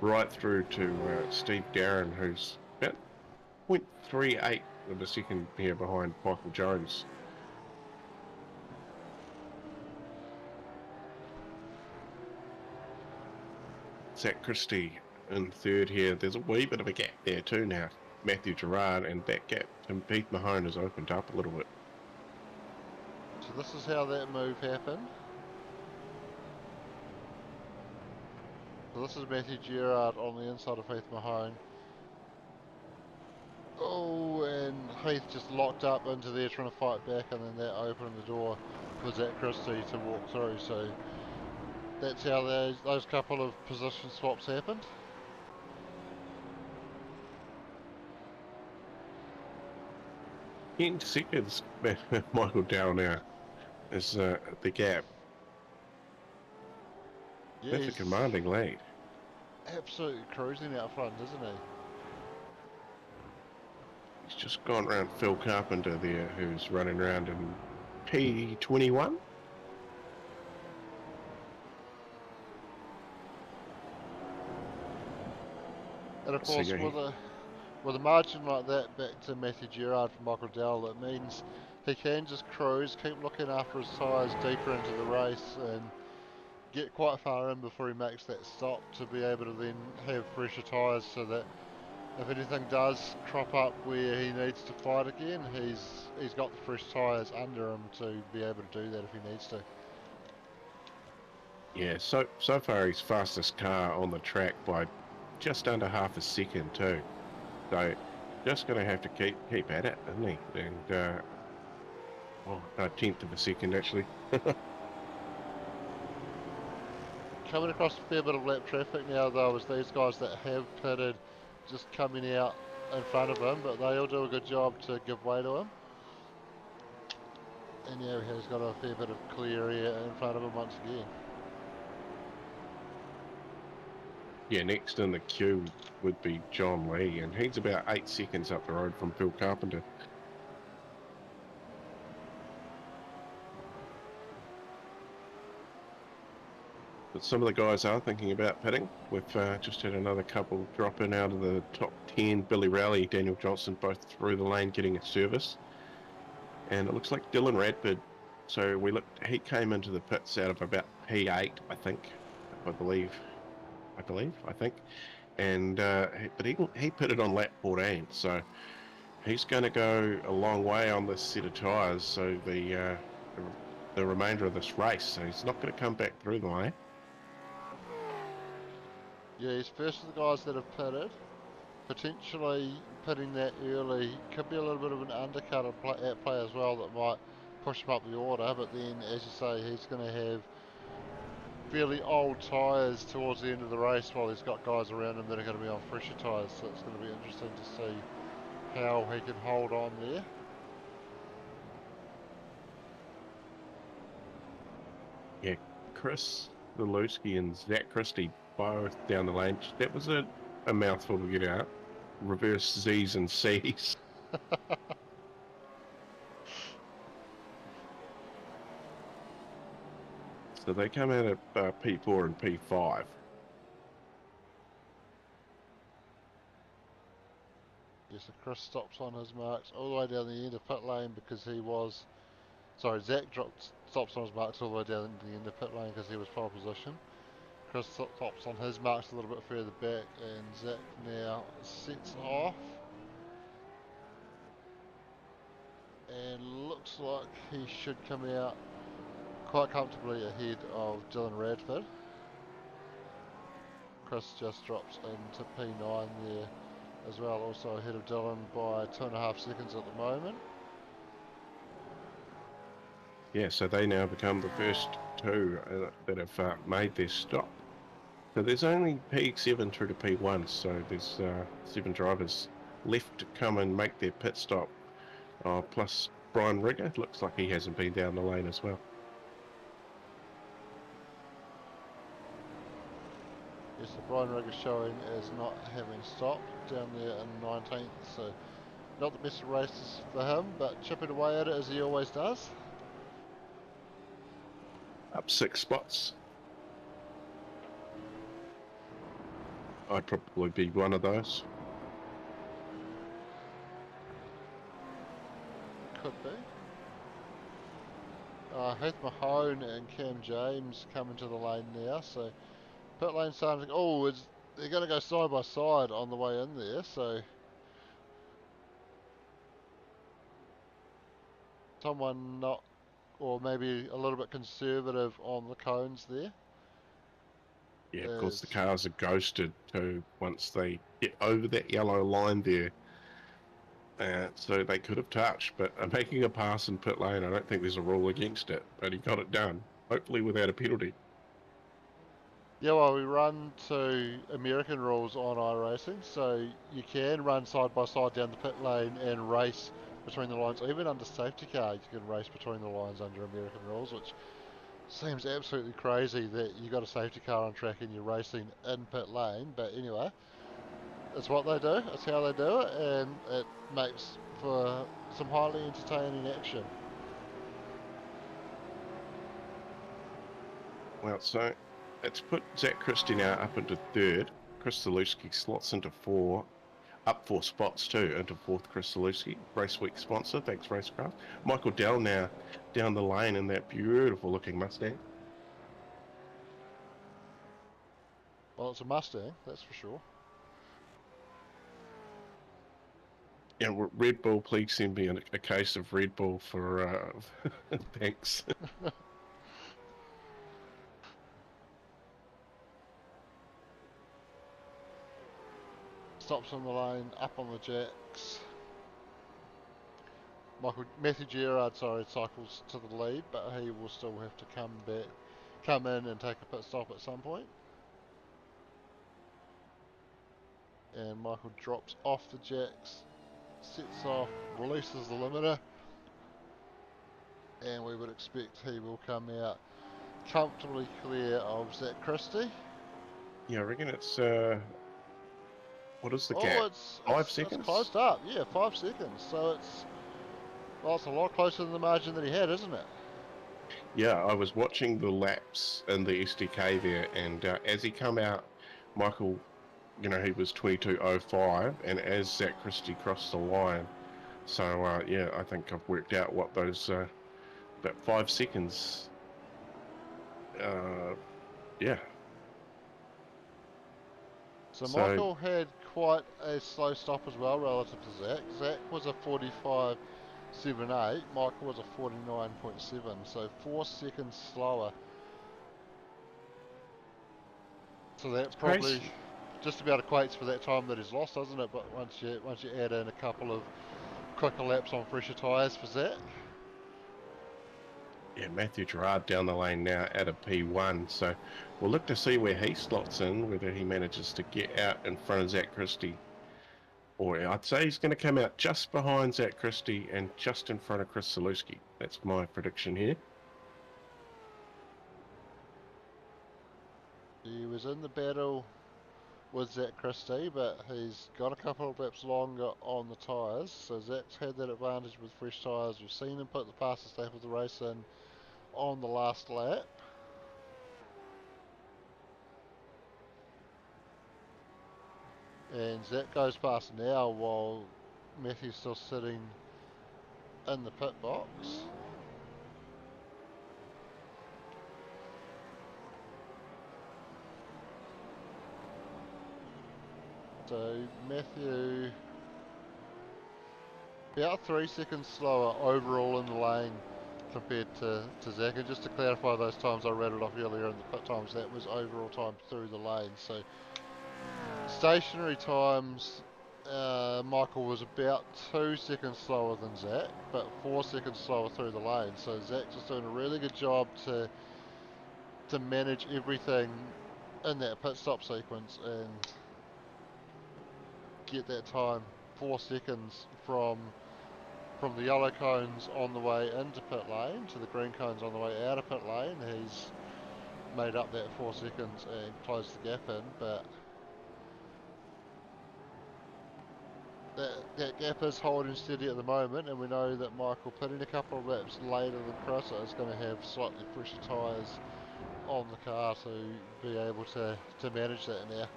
right through to Steve Darren, who's about 0.38 of a second here behind Michael Jones. Zach Christie in third here. There's a wee bit of a gap there too now. Matthew Gerard, and that gap to Pete Mahone has opened up a little bit. So this is how that move happened. So this is Matthew Gerard on the inside of Heath Mahone. Oh, and Heath just locked up into there trying to fight back, and then that opened the door for Zach Christie to walk through. So that's how those couple of position swaps happened. In seconds, Michael Dow now is the gap. Yeah, That's a he's commanding lead. absolutely cruising out front, isn't he? He's just gone around Phil Carpenter there, who's running around in P21. And of course, with a margin like that back to Matthew Gerard from Michael Dowell, it means he can just cruise, keep looking after his tyres deeper into the race, and get quite far in before he makes that stop to be able to then have fresher tyres, so that if anything does crop up where he needs to fight again, he's got the fresh tyres under him to be able to do that if he needs to. Yeah, so far he's fastest car on the track by just under half a second too. So just going to have to keep at it, isn't he? And a tenth of a second actually. Coming across a fair bit of lap traffic now though, is these guys that have pitted just coming out in front of him, but they all do a good job to give way to him. And yeah, he's got a fair bit of clear air in front of him once again. Yeah, next in the queue would be John Lee, and he's about 8 seconds up the road from Phil Carpenter. But some of the guys are thinking about pitting. We've just had another couple drop in out of the top 10. Billy Rowley, Daniel Johnson, both through the lane getting a service. And it looks like Dylan Radford. So he came into the pits out of about P8, I think. I think. And but he pitted on lap 14, so he's going to go a long way on this set of tyres. So the remainder of this race, so he's not going to come back through the lane. Yeah, he's first of the guys that have pitted. Potentially pitting that early could be a little bit of an undercut at play as well that might push him up the order, but then as you say, he's going to have fairly old tyres towards the end of the race while he's got guys around him that are going to be on fresher tyres, so it's going to be interesting to see how he can hold on there. Yeah, Chris Zalewski and Zach Christie both down the lane. That was a mouthful to get out. Reverse Z's and C's. So they come out at P4 and P5. Yes, so Chris stops on his marks all the way down the end of pit lane because he was Sorry, Zach stops on his marks all the way down to the end of pit lane because he was pole position. Chris stops on his marks a little bit further back, and Zach now sets off. And looks like he should come out quite comfortably ahead of Dylan Radford. Chris just drops into P9 there as well, also ahead of Dylan by 2.5 seconds at the moment. Yeah, so they now become the first two that have made their stop. So there's only P7 through to P1, so there's 7 drivers left to come and make their pit stop. Plus Brian Rigger, looks like he hasn't been down the lane as well. Yes, the Brian Rigger showing as not having stopped down there in 19th, so not the best of races for him, but chipping away at it as he always does. Up 6 spots. I'd probably be one of those. Could be. Heath Mahone and Cam James come into the lane now, so pit lane starting. Oh, they're going to go side by side on the way in there, so someone not, or maybe a little bit conservative on the cones there. Yeah, of course the cars are ghosted too once they get over that yellow line there. So they could have touched, but making a pass in pit lane, I don't think there's a rule against it, but he got it done, hopefully without a penalty. Yeah, well, we run to American rules on iRacing, so you can run side by side down the pit lane and race between the lines. Even under safety car, you can race between the lines under American rules, which seems absolutely crazy that you got a safety car on track and you're racing in pit lane. But anyway, it's what they do, it's how they do it, and it makes for some highly entertaining action. Well, so it's put Zach Christie now up into 3rd. Chris Zalewski slots into 4, up 4 spots too, into 4th Chris Zalewski, Race Week sponsor, thanks Racecrafts. Michael Dell now down the lane in that beautiful looking Mustang. Well, it's a Mustang, that's for sure. Yeah, Red Bull, please send me a case of Red Bull for, thanks. Stops on the lane, up on the jacks. Matthew Gerard, cycles to the lead, but he will still have to come in and take a pit stop at some point. And Michael drops off the jacks, sets off, releases the limiter, and we would expect he will come out comfortably clear of Zach Christie. Yeah, I reckon it's, what is the gap? Oh, it's 5 seconds? It's closed up, yeah, 5 seconds. So it's a lot closer than the margin that he had, isn't it? Yeah, I was watching the laps in the SDK there, and as he come out, Michael, he was 22.05, and as Zach Christie crossed the line, so yeah, I think I've worked out what those about 5 seconds. Yeah. So Michael had quite a slow stop as well relative to Zach. Zach was a 45.78, Michael was a 49.7, so 4 seconds slower. So that probably just about equates for that time that he's lost, doesn't it? But once you add in a couple of quicker laps on fresher tyres for Zach. Yeah, Matthew Gerard down the lane now at a P1, so we'll look to see where he slots in, whether he manages to get out in front of Zach Christie. Or I'd say he's going to come out just behind Zach Christie and just in front of Chris Zalewski. That's my prediction here. He was in the battle with Zach Christie, but he's got a couple of laps longer on the tyres, so Zach's had that advantage with fresh tyres. We've seen him put the fastest lap of the race in on the last lap. And Zach goes past now while Matthew's still sitting in the pit box. So Matthew about 3 seconds slower overall in the lane compared to Zach. And just to clarify those times I rattled off earlier in the pit times, that was overall time through the lane. So stationary times, Michael was about 2 seconds slower than Zach, but 4 seconds slower through the lane. So Zach's just doing a really good job to manage everything in that pit stop sequence and get that time 4 seconds from the yellow cones on the way into pit lane to the green cones on the way out of pit lane. He's made up that 4 seconds and closed the gap in, but that gap is holding steady at the moment, and we know that Michael, pitting a couple of laps later than Chris, is going to have slightly fresher tyres on the car to be able to manage that now.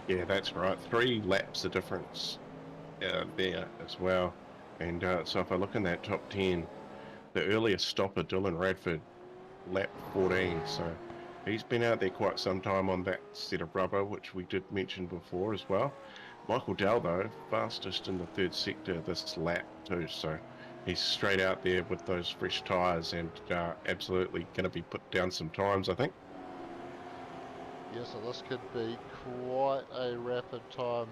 Yeah, that's right. 3 laps of difference there as well. And so if I look in that top 10, the earliest stopper, Dylan Radford, lap 14. So he's been out there quite some time on that set of rubber, which we did mention before as well. Michael Dell, though, fastest in the third sector this lap too. So he's straight out there with those fresh tyres and absolutely going to be put down some times, I think. Yeah, so this could be quite a rapid time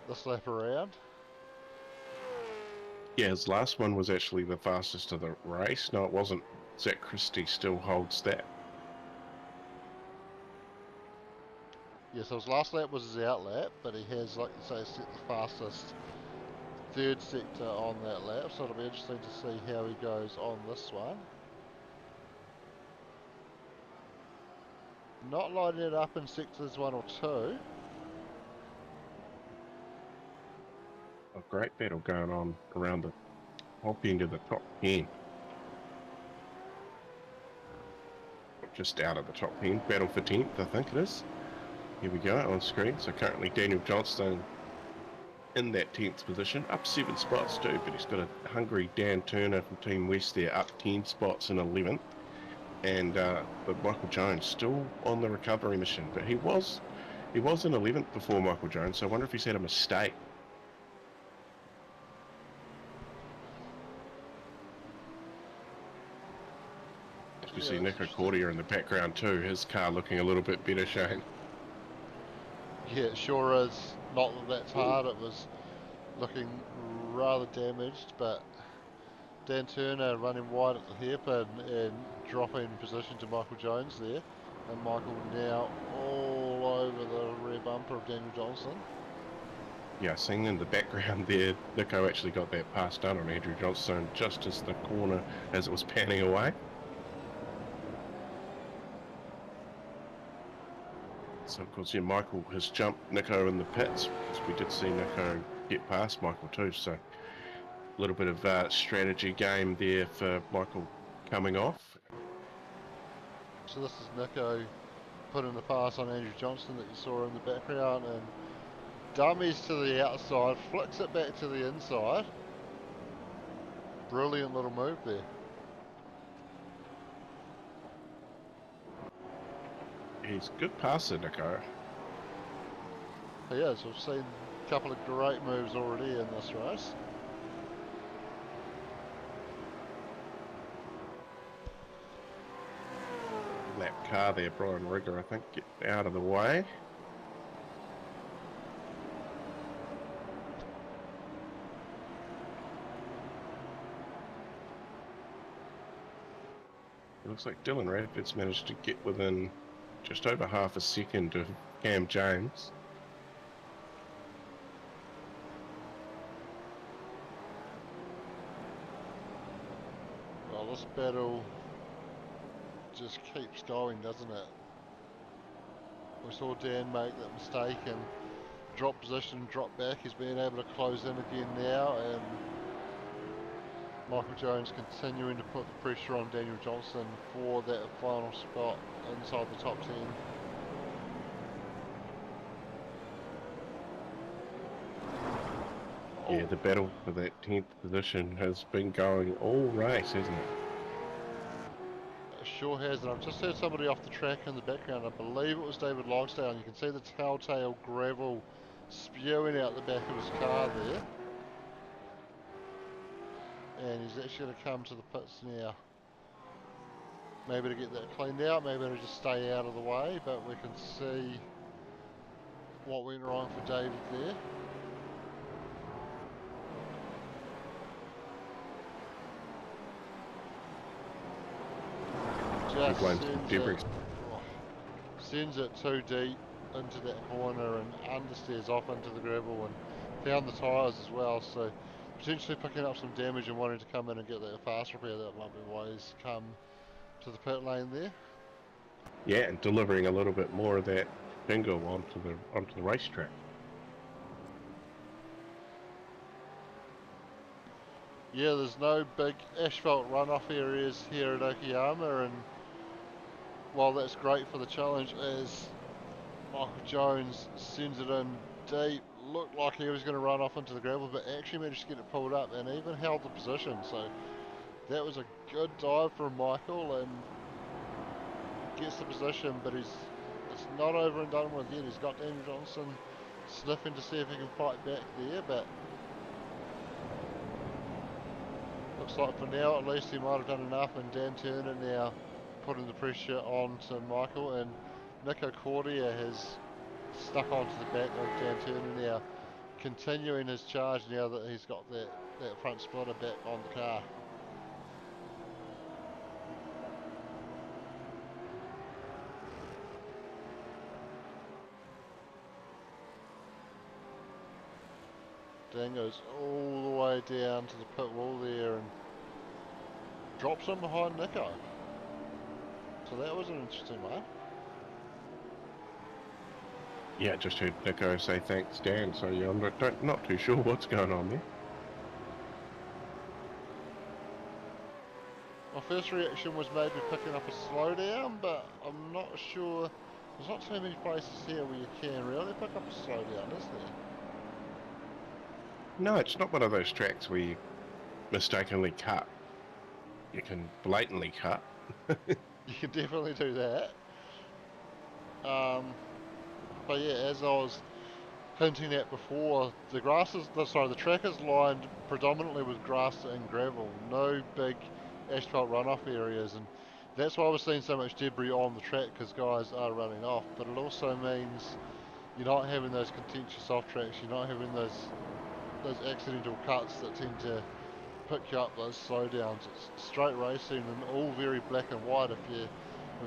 this lap around. Yeah, his last one was actually the fastest of the race. No, it wasn't. Zach Christie still holds that. Yeah, so his last lap was his out lap, but he has, like you say, set the fastest third sector on that lap, so it'll be interesting to see how he goes on this one. Not lighting it up in sectors 1 or 2. A great battle going on around the top end of the top 10. Just out of the top 10. Battle for 10th, I think it is. Here we go on screen. So currently Daniel Johnston in that 10th position, up 7 spots too, but he's got a hungry Dan Turner from Team West there, up 10 spots in 11th. And but Michael Jones still on the recovery mission, but he was in 11th before Michael Jones, so I wonder if he's had a mistake. You see Nico Cordier in the background too, his car looking a little bit better, Shane. Yeah, it sure is. Not that that's hard, it was looking rather damaged, but Dan Turner running wide at the hairpin and dropping position to Michael Jones there. And Michael now all over the rear bumper of Daniel Johnson. Yeah, seeing in the background there, Nico actually got that pass done on Andrew Johnson just as the corner as it was panning away. So of course, yeah, Michael has jumped Nico in the pits, because we did see Nico get past Michael too, so a little bit of strategy game there for Michael coming off. So this is Nico putting the pass on Andrew Johnson that you saw in the background, and dummies to the outside, flicks it back to the inside. Brilliant little move there. He's a good passer, Nico. He is. We've seen a couple of great moves already in this race. Lap car there, Brian Rigger, I think, get out of the way. It looks like Dylan Radford's managed to get within just over half a second of Cam James. Well, this battle just keeps going, doesn't it? We saw Dan make that mistake and drop position, drop back. He's been able to close in again now, and Michael Jones continuing to put the pressure on Daniel Johnson for that final spot inside the top 10. Yeah, the battle for that 10th position has been going all race, hasn't it? It sure has, and I've just heard somebody off the track in the background. I believe it was David Logsdale, and you can see the telltale gravel spewing out the back of his car there. And he's actually going to come to the pits now. Maybe to get that cleaned out, maybe to just stay out of the way, but we can see what went wrong for David there. Just sends it too deep into that corner and understeers off into the gravel and found the tyres as well, so potentially picking up some damage and wanting to come in and get that fast repair. That might be why he's come to the pit lane there. Yeah, and delivering a little bit more of that bingo onto the racetrack. Yeah, there's no big asphalt runoff areas here at Okayama, and while that's great for the challenge, as Michael Jones sends it in deep, looked like he was going to run off into the gravel, but actually managed to get it pulled up and even held the position. So that was a good dive from Michael, and gets the position, but it's not over and done with yet. He's got Daniel Johnson sniffing to see if he can fight back there, but looks like for now at least he might have done enough, and Dan Turner now putting the pressure on to Michael, and Nico Cordia has stuck onto the back of Dan Turner now, continuing his charge now that he's got that front splitter back on the car. Dan goes all the way down to the pit wall there and drops him behind Nico. So that was an interesting one. Yeah, just heard Nico say thanks, Dan, so yeah, I'm not too sure what's going on there. My first reaction was maybe picking up a slowdown, but I'm not sure. There's not too many places here where you can really pick up a slowdown, is there? No, it's not one of those tracks where you mistakenly cut. You can blatantly cut. You can definitely do that. But yeah, as I was hinting at before, the track is lined predominantly with grass and gravel, no big asphalt runoff areas, and that's why we're seeing so much debris on the track, because guys are running off. But it also means you're not having those contentious off tracks, you're not having those accidental cuts that tend to pick you up those slowdowns. It's straight racing and all very black and white. If you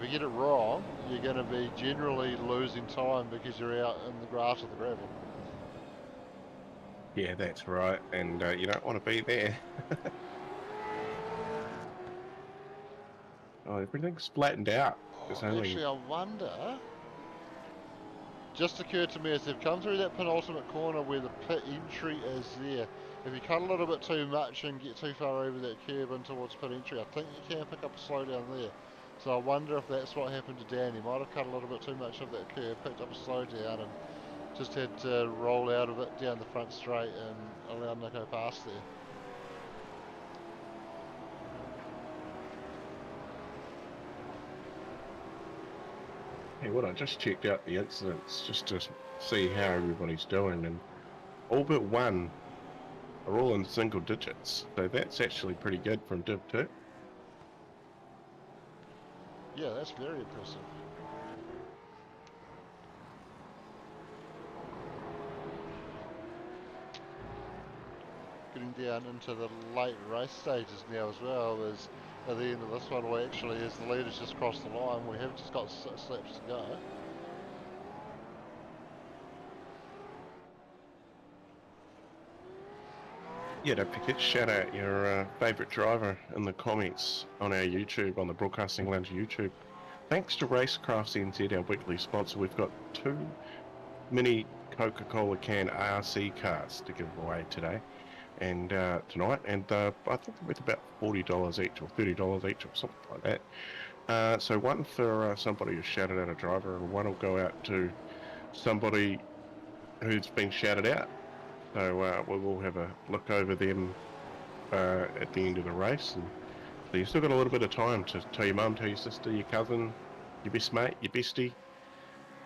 get it wrong, you're going to be generally losing time because you're out in the grass or the gravel. Yeah, that's right, and you don't want to be there. Oh, everything's flattened out. Actually, I wonder. Just occurred to me as they've come through that penultimate corner where the pit entry is there. If you cut a little bit too much and get too far over that curb in towards pit entry, I think you can pick up a slowdown there. So I wonder if that's what happened to Dan. He might have cut a little bit too much of that curb, picked up a slowdown, and just had to roll out of it down the front straight and allow Nico past there. Hey, what I just checked out the incidents just to see how everybody's doing, and all but one are all in single digits. So that's actually pretty good from Div 2. Yeah, that's very impressive. Getting down into the late race stages now as well, as at the end of this one, we actually, as the leaders just crossed the line, we have just got 6 laps to go. Yeah, don't forget to shout out your favourite driver in the comments on our YouTube, on the Broadcasting Lounge YouTube. Thanks to Racecrafts NZ, our weekly sponsor, we've got 2 mini Coca-Cola can RC cars to give away today and tonight, and I think they're worth about $40 each or $30 each or something like that. So one for somebody who shouted out a driver, and one will go out to somebody who's been shouted out. So we will have a look over them at the end of the race and So you've still got a little bit of time to tell your mum, tell your sister, your cousin, your best mate, your bestie.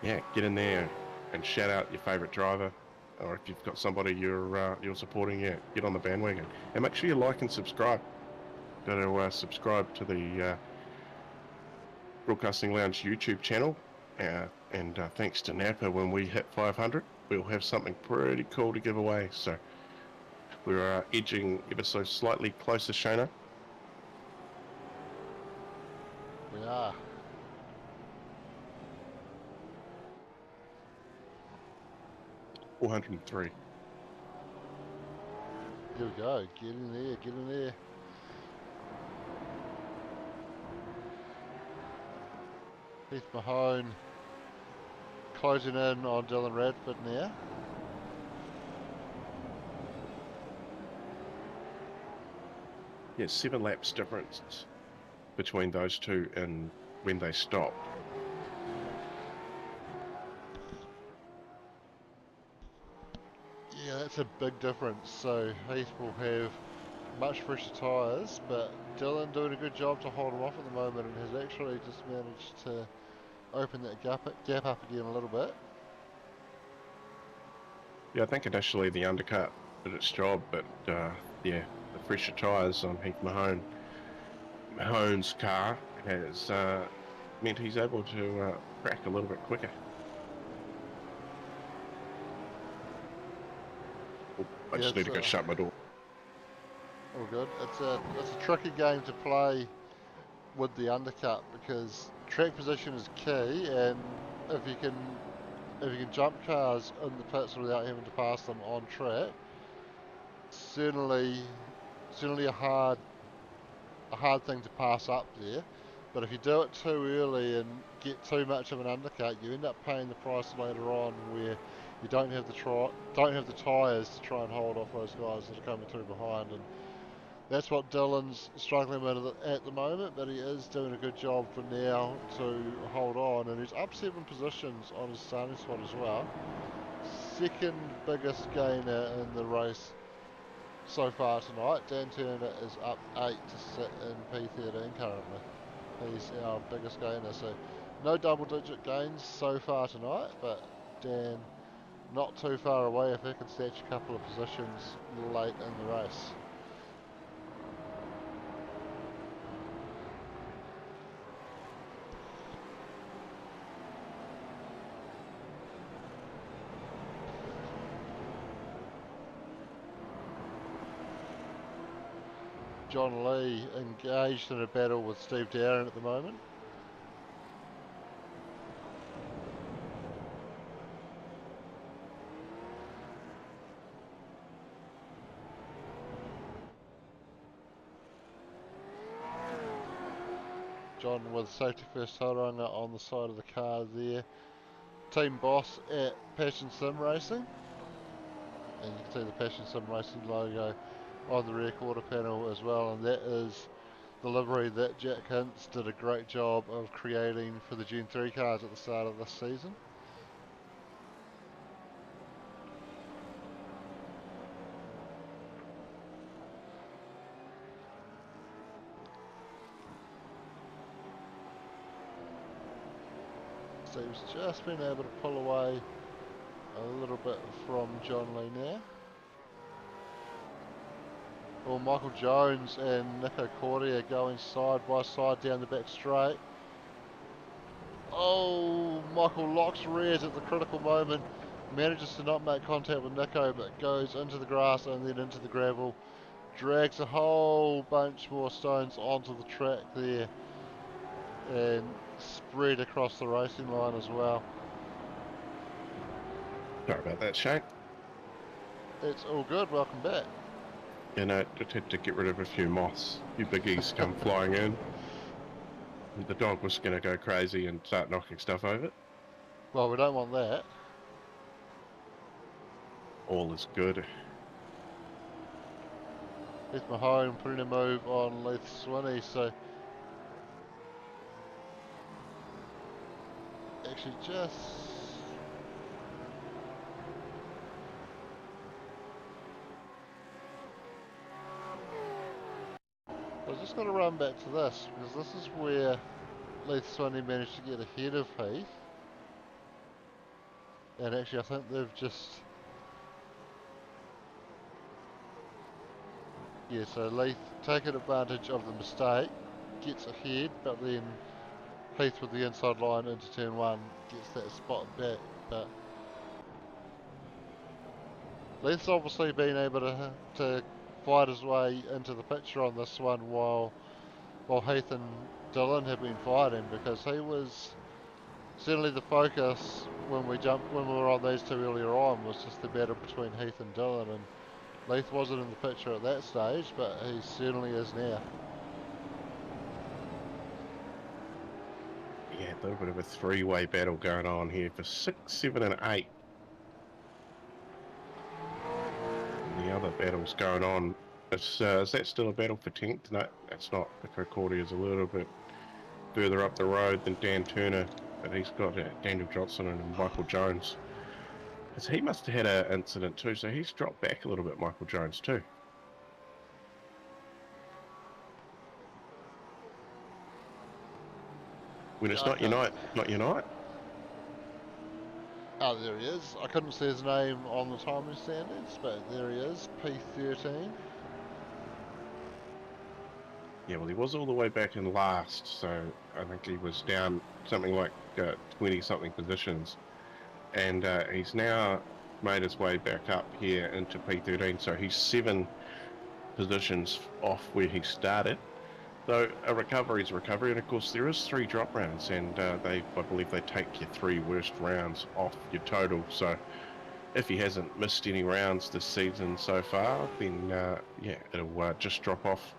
Yeah, get in there and shout out your favourite driver. Or if you've got somebody you're supporting, yeah, get on the bandwagon. And make sure you like and subscribe. Got to subscribe to the Broadcasting Lounge YouTube channel. And thanks to Napa, when we hit 500, we'll have something pretty cool to give away. So we're edging ever so slightly closer, Shona. We are. $403. Here we go. Get in there, get in there. Heath Mahone closing in on Dylan Radford now. Yeah, 7 laps difference between those two and when they stopped. Yeah, that's a big difference. So Heath will have much fresher tyres, but Dylan doing a good job to hold him off at the moment and has actually just managed to open that gap up again a little bit. Yeah, I think initially the undercut did its job, but yeah, the fresher tyres on Heath Mahone's car has meant he's able to crack a little bit quicker. I just need to go shut my door. All good. It's a tricky game to play with the undercut because track position is key, and if you can jump cars in the pits without having to pass them on track, certainly a hard thing to pass up there. But if you do it too early and get too much of an undercut, you end up paying the price later on, where you don't have the tyres to try and hold off those guys that are coming through behind. And that's what Dylan's struggling with at the moment, but he is doing a good job for now to hold on, and he's up 7 positions on his starting spot as well. Second biggest gainer in the race so far tonight. Dan Turner is up 8 to sit in P13 currently. He's our biggest gainer, so no double digit gains so far tonight, but Dan not too far away if he can snatch a couple of positions late in the race. John Lee engaged in a battle with Steve Darren at the moment. John with safety first tauranga on the side of the car there. Team boss at Passion Sim Racing. And you can see the Passion Sim Racing logo on the rear quarter panel as well, and that is the livery that Jack Hintz did a great job of creating for the Gen 3 cars at the start of this season. So he's just been able to pull away a little bit from John Lee now. Well, Michael Jones and Nico Cordia going side by side down the back straight. Oh, Michael locks rears at the critical moment, manages to not make contact with Nico, but goes into the grass and then into the gravel. Drags a whole bunch more stones onto the track there and spread across the racing line as well. Sorry about that, Shane. It's all good, welcome back. You know, just had to get rid of a few moths. A few biggies come flying in. The dog was going to go crazy and start knocking stuff over. Well, we don't want that. All is good. Heath Mahone putting a move on Leith Swinney, so actually just was just going to run back to this, because this is where Leith Swanee managed to get ahead of Heath. And actually I think they've just... Yeah, so Leith taking advantage of the mistake, gets ahead, but then Heath with the inside line into turn 1 gets that spot back. But Leith's obviously been able to fight his way into the picture on this one while Heath and Dylan have been fighting, because he was certainly the focus when we were on these two earlier on, was just the battle between Heath and Dylan, and Leith wasn't in the picture at that stage, but he certainly is now. Yeah, a little bit of a three-way battle going on here for 6, 7 and 8. And the other battle's going on. Is that still a battle for 10th? No, that's not, because Cordy's a little bit further up the road than Dan Turner, but he's got Daniel Johnson and Michael Jones. Because he must have had an incident too, so he's dropped back a little bit, Michael Jones too. When it's not Unite, not Unite. Oh, there he is. I couldn't see his name on the timing standards, but there he is, P13. Yeah, well, he was all the way back in last, so I think he was down something like 20-something positions. And he's now made his way back up here into P13, so he's 7 positions off where he started. So a recovery is a recovery, and of course there is 3 drop rounds, and I believe they take your 3 worst rounds off your total. So if he hasn't missed any rounds this season so far, then yeah, it'll just drop off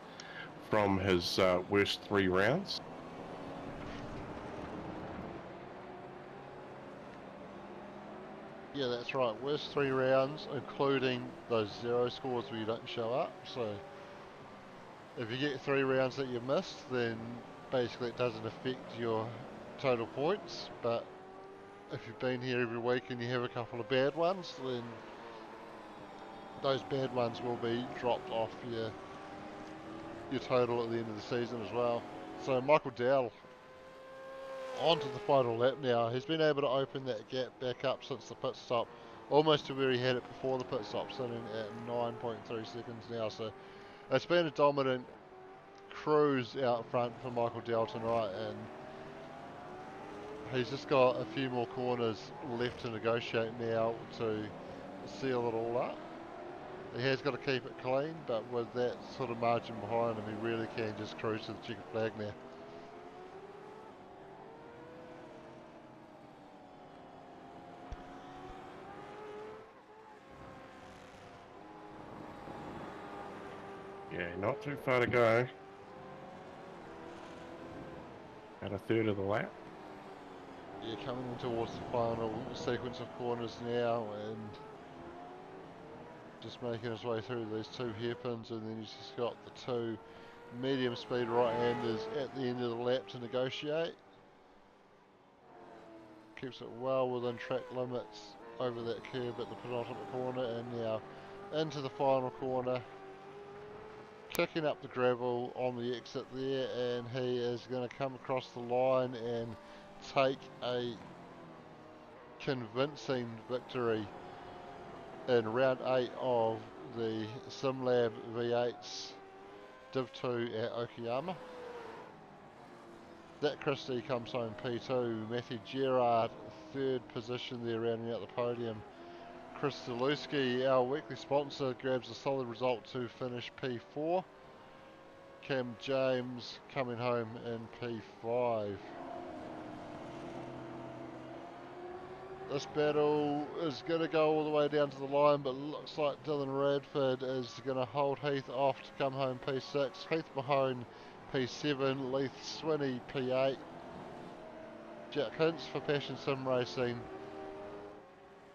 from his worst 3 rounds. Yeah, that's right. Worst 3 rounds, including those 0 scores where you don't show up. So if you get 3 rounds that you missed, then basically it doesn't affect your total points. But if you've been here every week and you have a couple of bad ones, then those bad ones will be dropped off your total at the end of the season as well. So Michael Dowell onto the final lap now. He's been able to open that gap back up since the pit stop, almost to where he had it before the pit stop, sitting at 9.3 seconds now. So it's been a dominant cruise out front for Michael Dowell tonight, and he's just got a few more corners left to negotiate now to seal it all up. He has got to keep it clean, but with that sort of margin behind him, he really can just cruise to the checkered flag now. Yeah, not too far to go. At a third of the lap. Yeah, coming in towards the final sequence of corners now, and just making his way through these 2 hairpins, and then he's just got the 2 medium speed right-handers at the end of the lap to negotiate. Keeps it well within track limits over that curb at the penultimate corner, and now into the final corner, kicking up the gravel on the exit there, and he is going to come across the line and take a convincing victory in round 8 of the Sim Lab V8s Div 2 at Okayama. That Christie comes home P2, Matthew Gerard 3rd position there, rounding out the podium. Chris Zalewski, our weekly sponsor, grabs a solid result to finish P4. Cam James coming home in P5. This battle is going to go all the way down to the line, but looks like Dylan Radford is going to hold Heath off to come home P6. Heath Mahone P7, Leith Swinney P8. Jack Hintz for Passion Sim Racing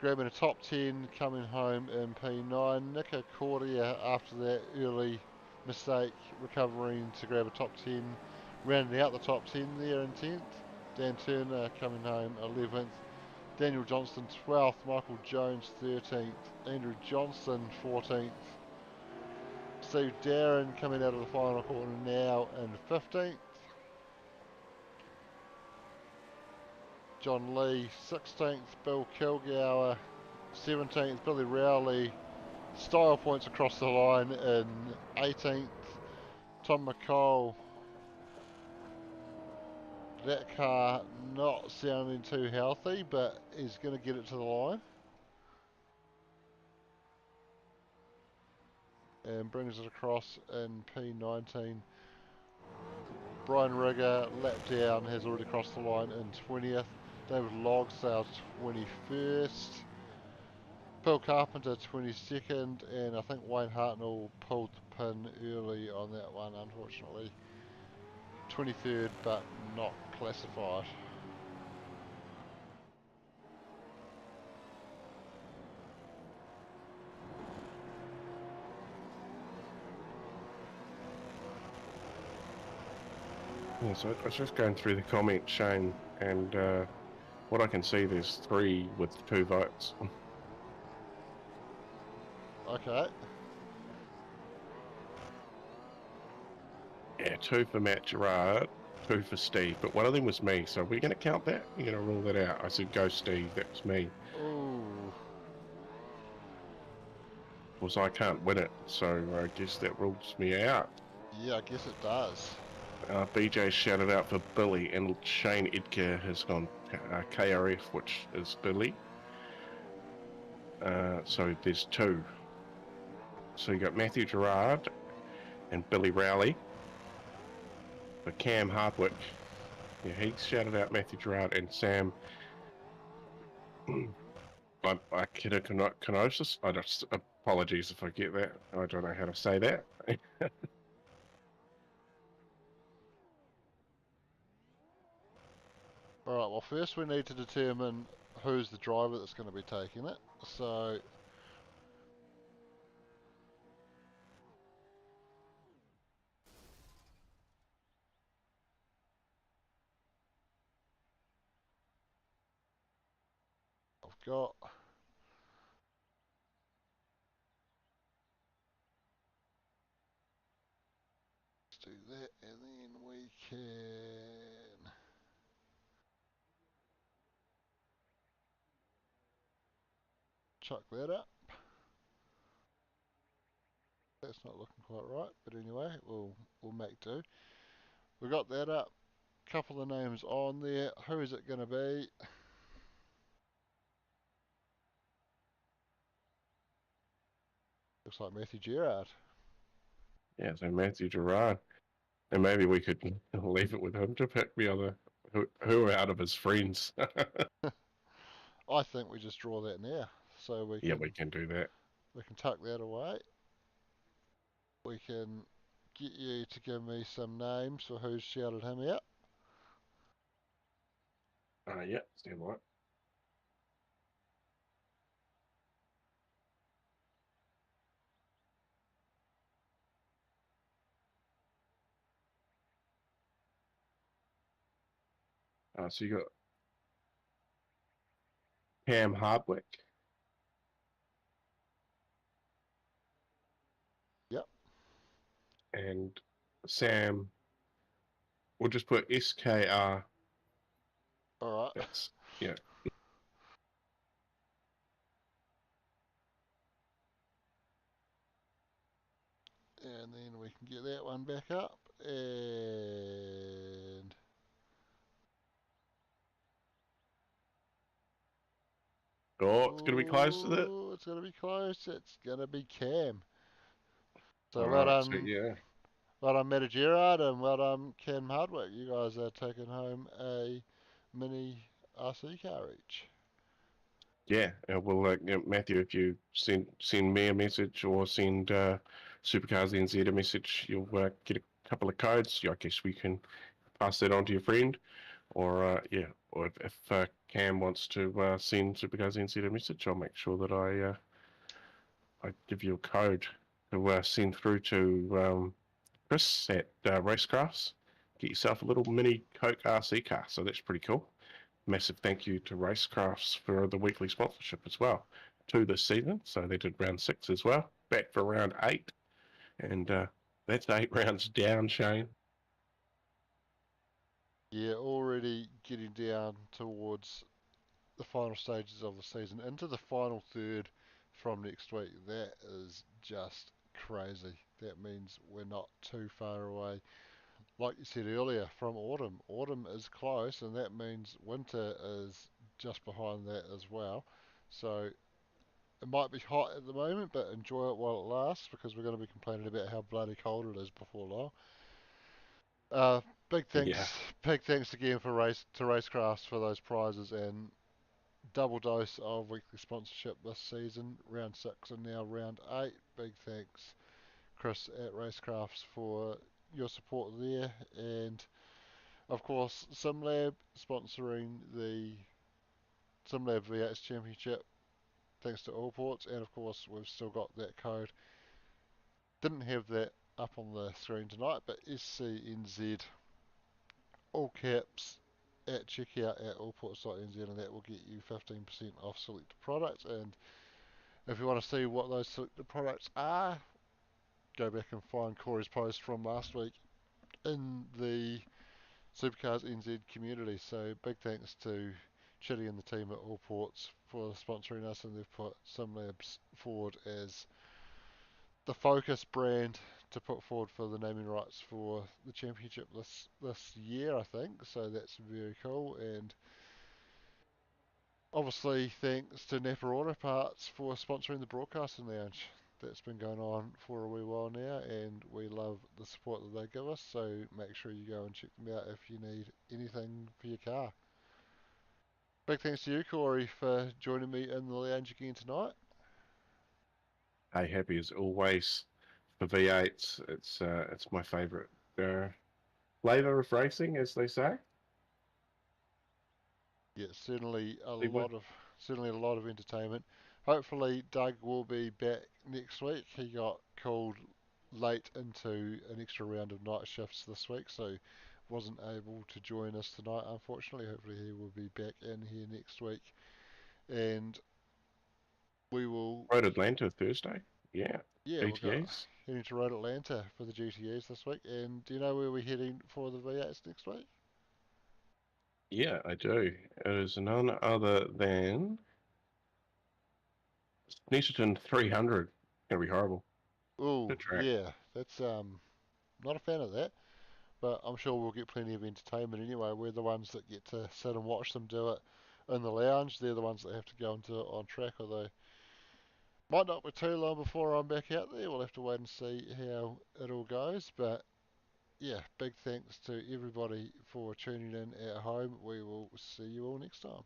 grabbing a top 10, coming home in P9. Nico Cordia after that early mistake, recovering to grab a top 10, rounding out the top 10 there in 10th. Dan Turner coming home 11th. Daniel Johnston 12th, Michael Jones 13th, Andrew Johnson 14th, see Darren coming out of the final corner now in 15th. John Lee 16th, Bill Kilgour 17th, Billy Rowley style points across the line in 18th, Tom McCall, that car not sounding too healthy, but he's going to get it to the line. And brings it across in P19. Brian Rigger, lap down, has already crossed the line in 20th. David Logsdale 21st. Phil Carpenter 22nd, and I think Wayne Hartnell pulled the pin early on that one, unfortunately. 23rd, but not classified. Yeah, so I was just going through the comments, Shane, and what I can see, there's 3 with 2 votes. Okay. Yeah, 2 for Matt Gerard, 2 for Steve, but one of them was me, so we're going to count that? You're going to rule that out? I said, go Steve, that was me. Ooh. Of course, I can't win it, so I guess that rules me out. Yeah, I guess it does. BJ shouted out for Billy, and Shane Edgar has gone KRF, which is Billy. So there's 2. So you got Matthew Gerard and Billy Rowley. For Cam Hardwick, yeah, he shouted out Matthew Gerard and Sam. I ketosis. I just apologies if I get that. I don't know how to say that. Alright, well first we need to determine who's the driver that's going to be taking it. So I've got do that, and then we can chuck that up. That's not looking quite right, but anyway, we'll make do. We got that up. Couple of names on there. Who is it going to be? Looks like Matthew Gerard. Yeah, so Matthew Gerard, and maybe we could leave it with him to pick the other who are out of his friends. I think we just draw that now, so we Yeah, can we can do that. we can tuck that away. We can get you to give me some names for who's shouted him out. Yeah, stand by. So you got Cam Hardwick. Yep. And Sam. We'll just put SKR. All right. That's yeah. And then we can get that one back up. And Oh, it's going to be close to that. ooh, it's going to be close. It's going to be Cam. So All well right, done, so yeah. well done, Matty Gerard, and well done, Cam Hardwick. You guys are taking home a mini RC car each. Yeah, well, Matthew, if you send me a message or send Supercars NZ a message, you'll get a couple of codes. I guess we can pass that on to your friend, or or if Cam wants to send Supercars NZ a message, I'll make sure that I give you a code to send through to Chris at Racecrafts. Get yourself a little mini Coke RC car. So that's pretty cool. Massive thank you to Racecrafts for the weekly sponsorship as well to this season. So they did round 6 as well, back for round 8. And that's 8 rounds down, Shane. Yeah, already getting down towards the final stages of the season, into the final third from next week. That is just crazy. That means we're not too far away. Like you said earlier, from autumn. Autumn is close, and that means winter is just behind that as well. So it might be hot at the moment, but enjoy it while it lasts, because we're going to be complaining about how bloody cold it is before long. Uh, big Yeah. thanks, big thanks again for Racecrafts for those prizes, and double dose of weekly sponsorship this season, round 6 and now round 8. Big thanks, Chris at Racecrafts, for your support there, and of course Sim Lab sponsoring the Sim Lab V8s Championship. Thanks to All Ports, and of course we've still got that code. Didn't have that up on the screen tonight, but SCNZ, all caps, at checkout at allports.nz, and that will get you 15% off selected products. And if you want to see what those selected products are, go back and find Corey's post from last week in the Supercars NZ community. So big thanks to Chitty and the team at All Ports for sponsoring us, and they've put SimLabs forward as the focus brand to put forward for the naming rights for the championship this year, I think. So that's very cool. And obviously, thanks to Napa Auto Parts for sponsoring the broadcasting lounge. That's been going on for a wee while now, and we love the support that they give us. So make sure you go and check them out if you need anything for your car. Big thanks to you, Corey, for joining me in the lounge again tonight. Hey, happy as always for V8s. It's my favourite flavour of racing, as they say. Yeah, certainly a Anyway, lot of entertainment. Hopefully, Doug will be back next week. He got called late into an extra round of night shifts this week, so wasn't able to join us tonight, unfortunately. Hopefully, he will be back in here next week, and we will. Road Atlanta Thursday. Yeah, Yeah, we've got GTAs. heading to Road Atlanta for the GTEs this week. And do you know where we're heading for the V8s next week? Yeah, I do. It is none other than Snitterton 300. Gonna be horrible. Oh, The track. yeah, that's not a fan of that. But I'm sure we'll get plenty of entertainment anyway. We're the ones that get to sit and watch them do it in the lounge. They're the ones that have to go and do it on track, although might not be too long before I'm back out there. We'll have to wait and see how it all goes. But yeah, big thanks to everybody for tuning in at home. We will see you all next time.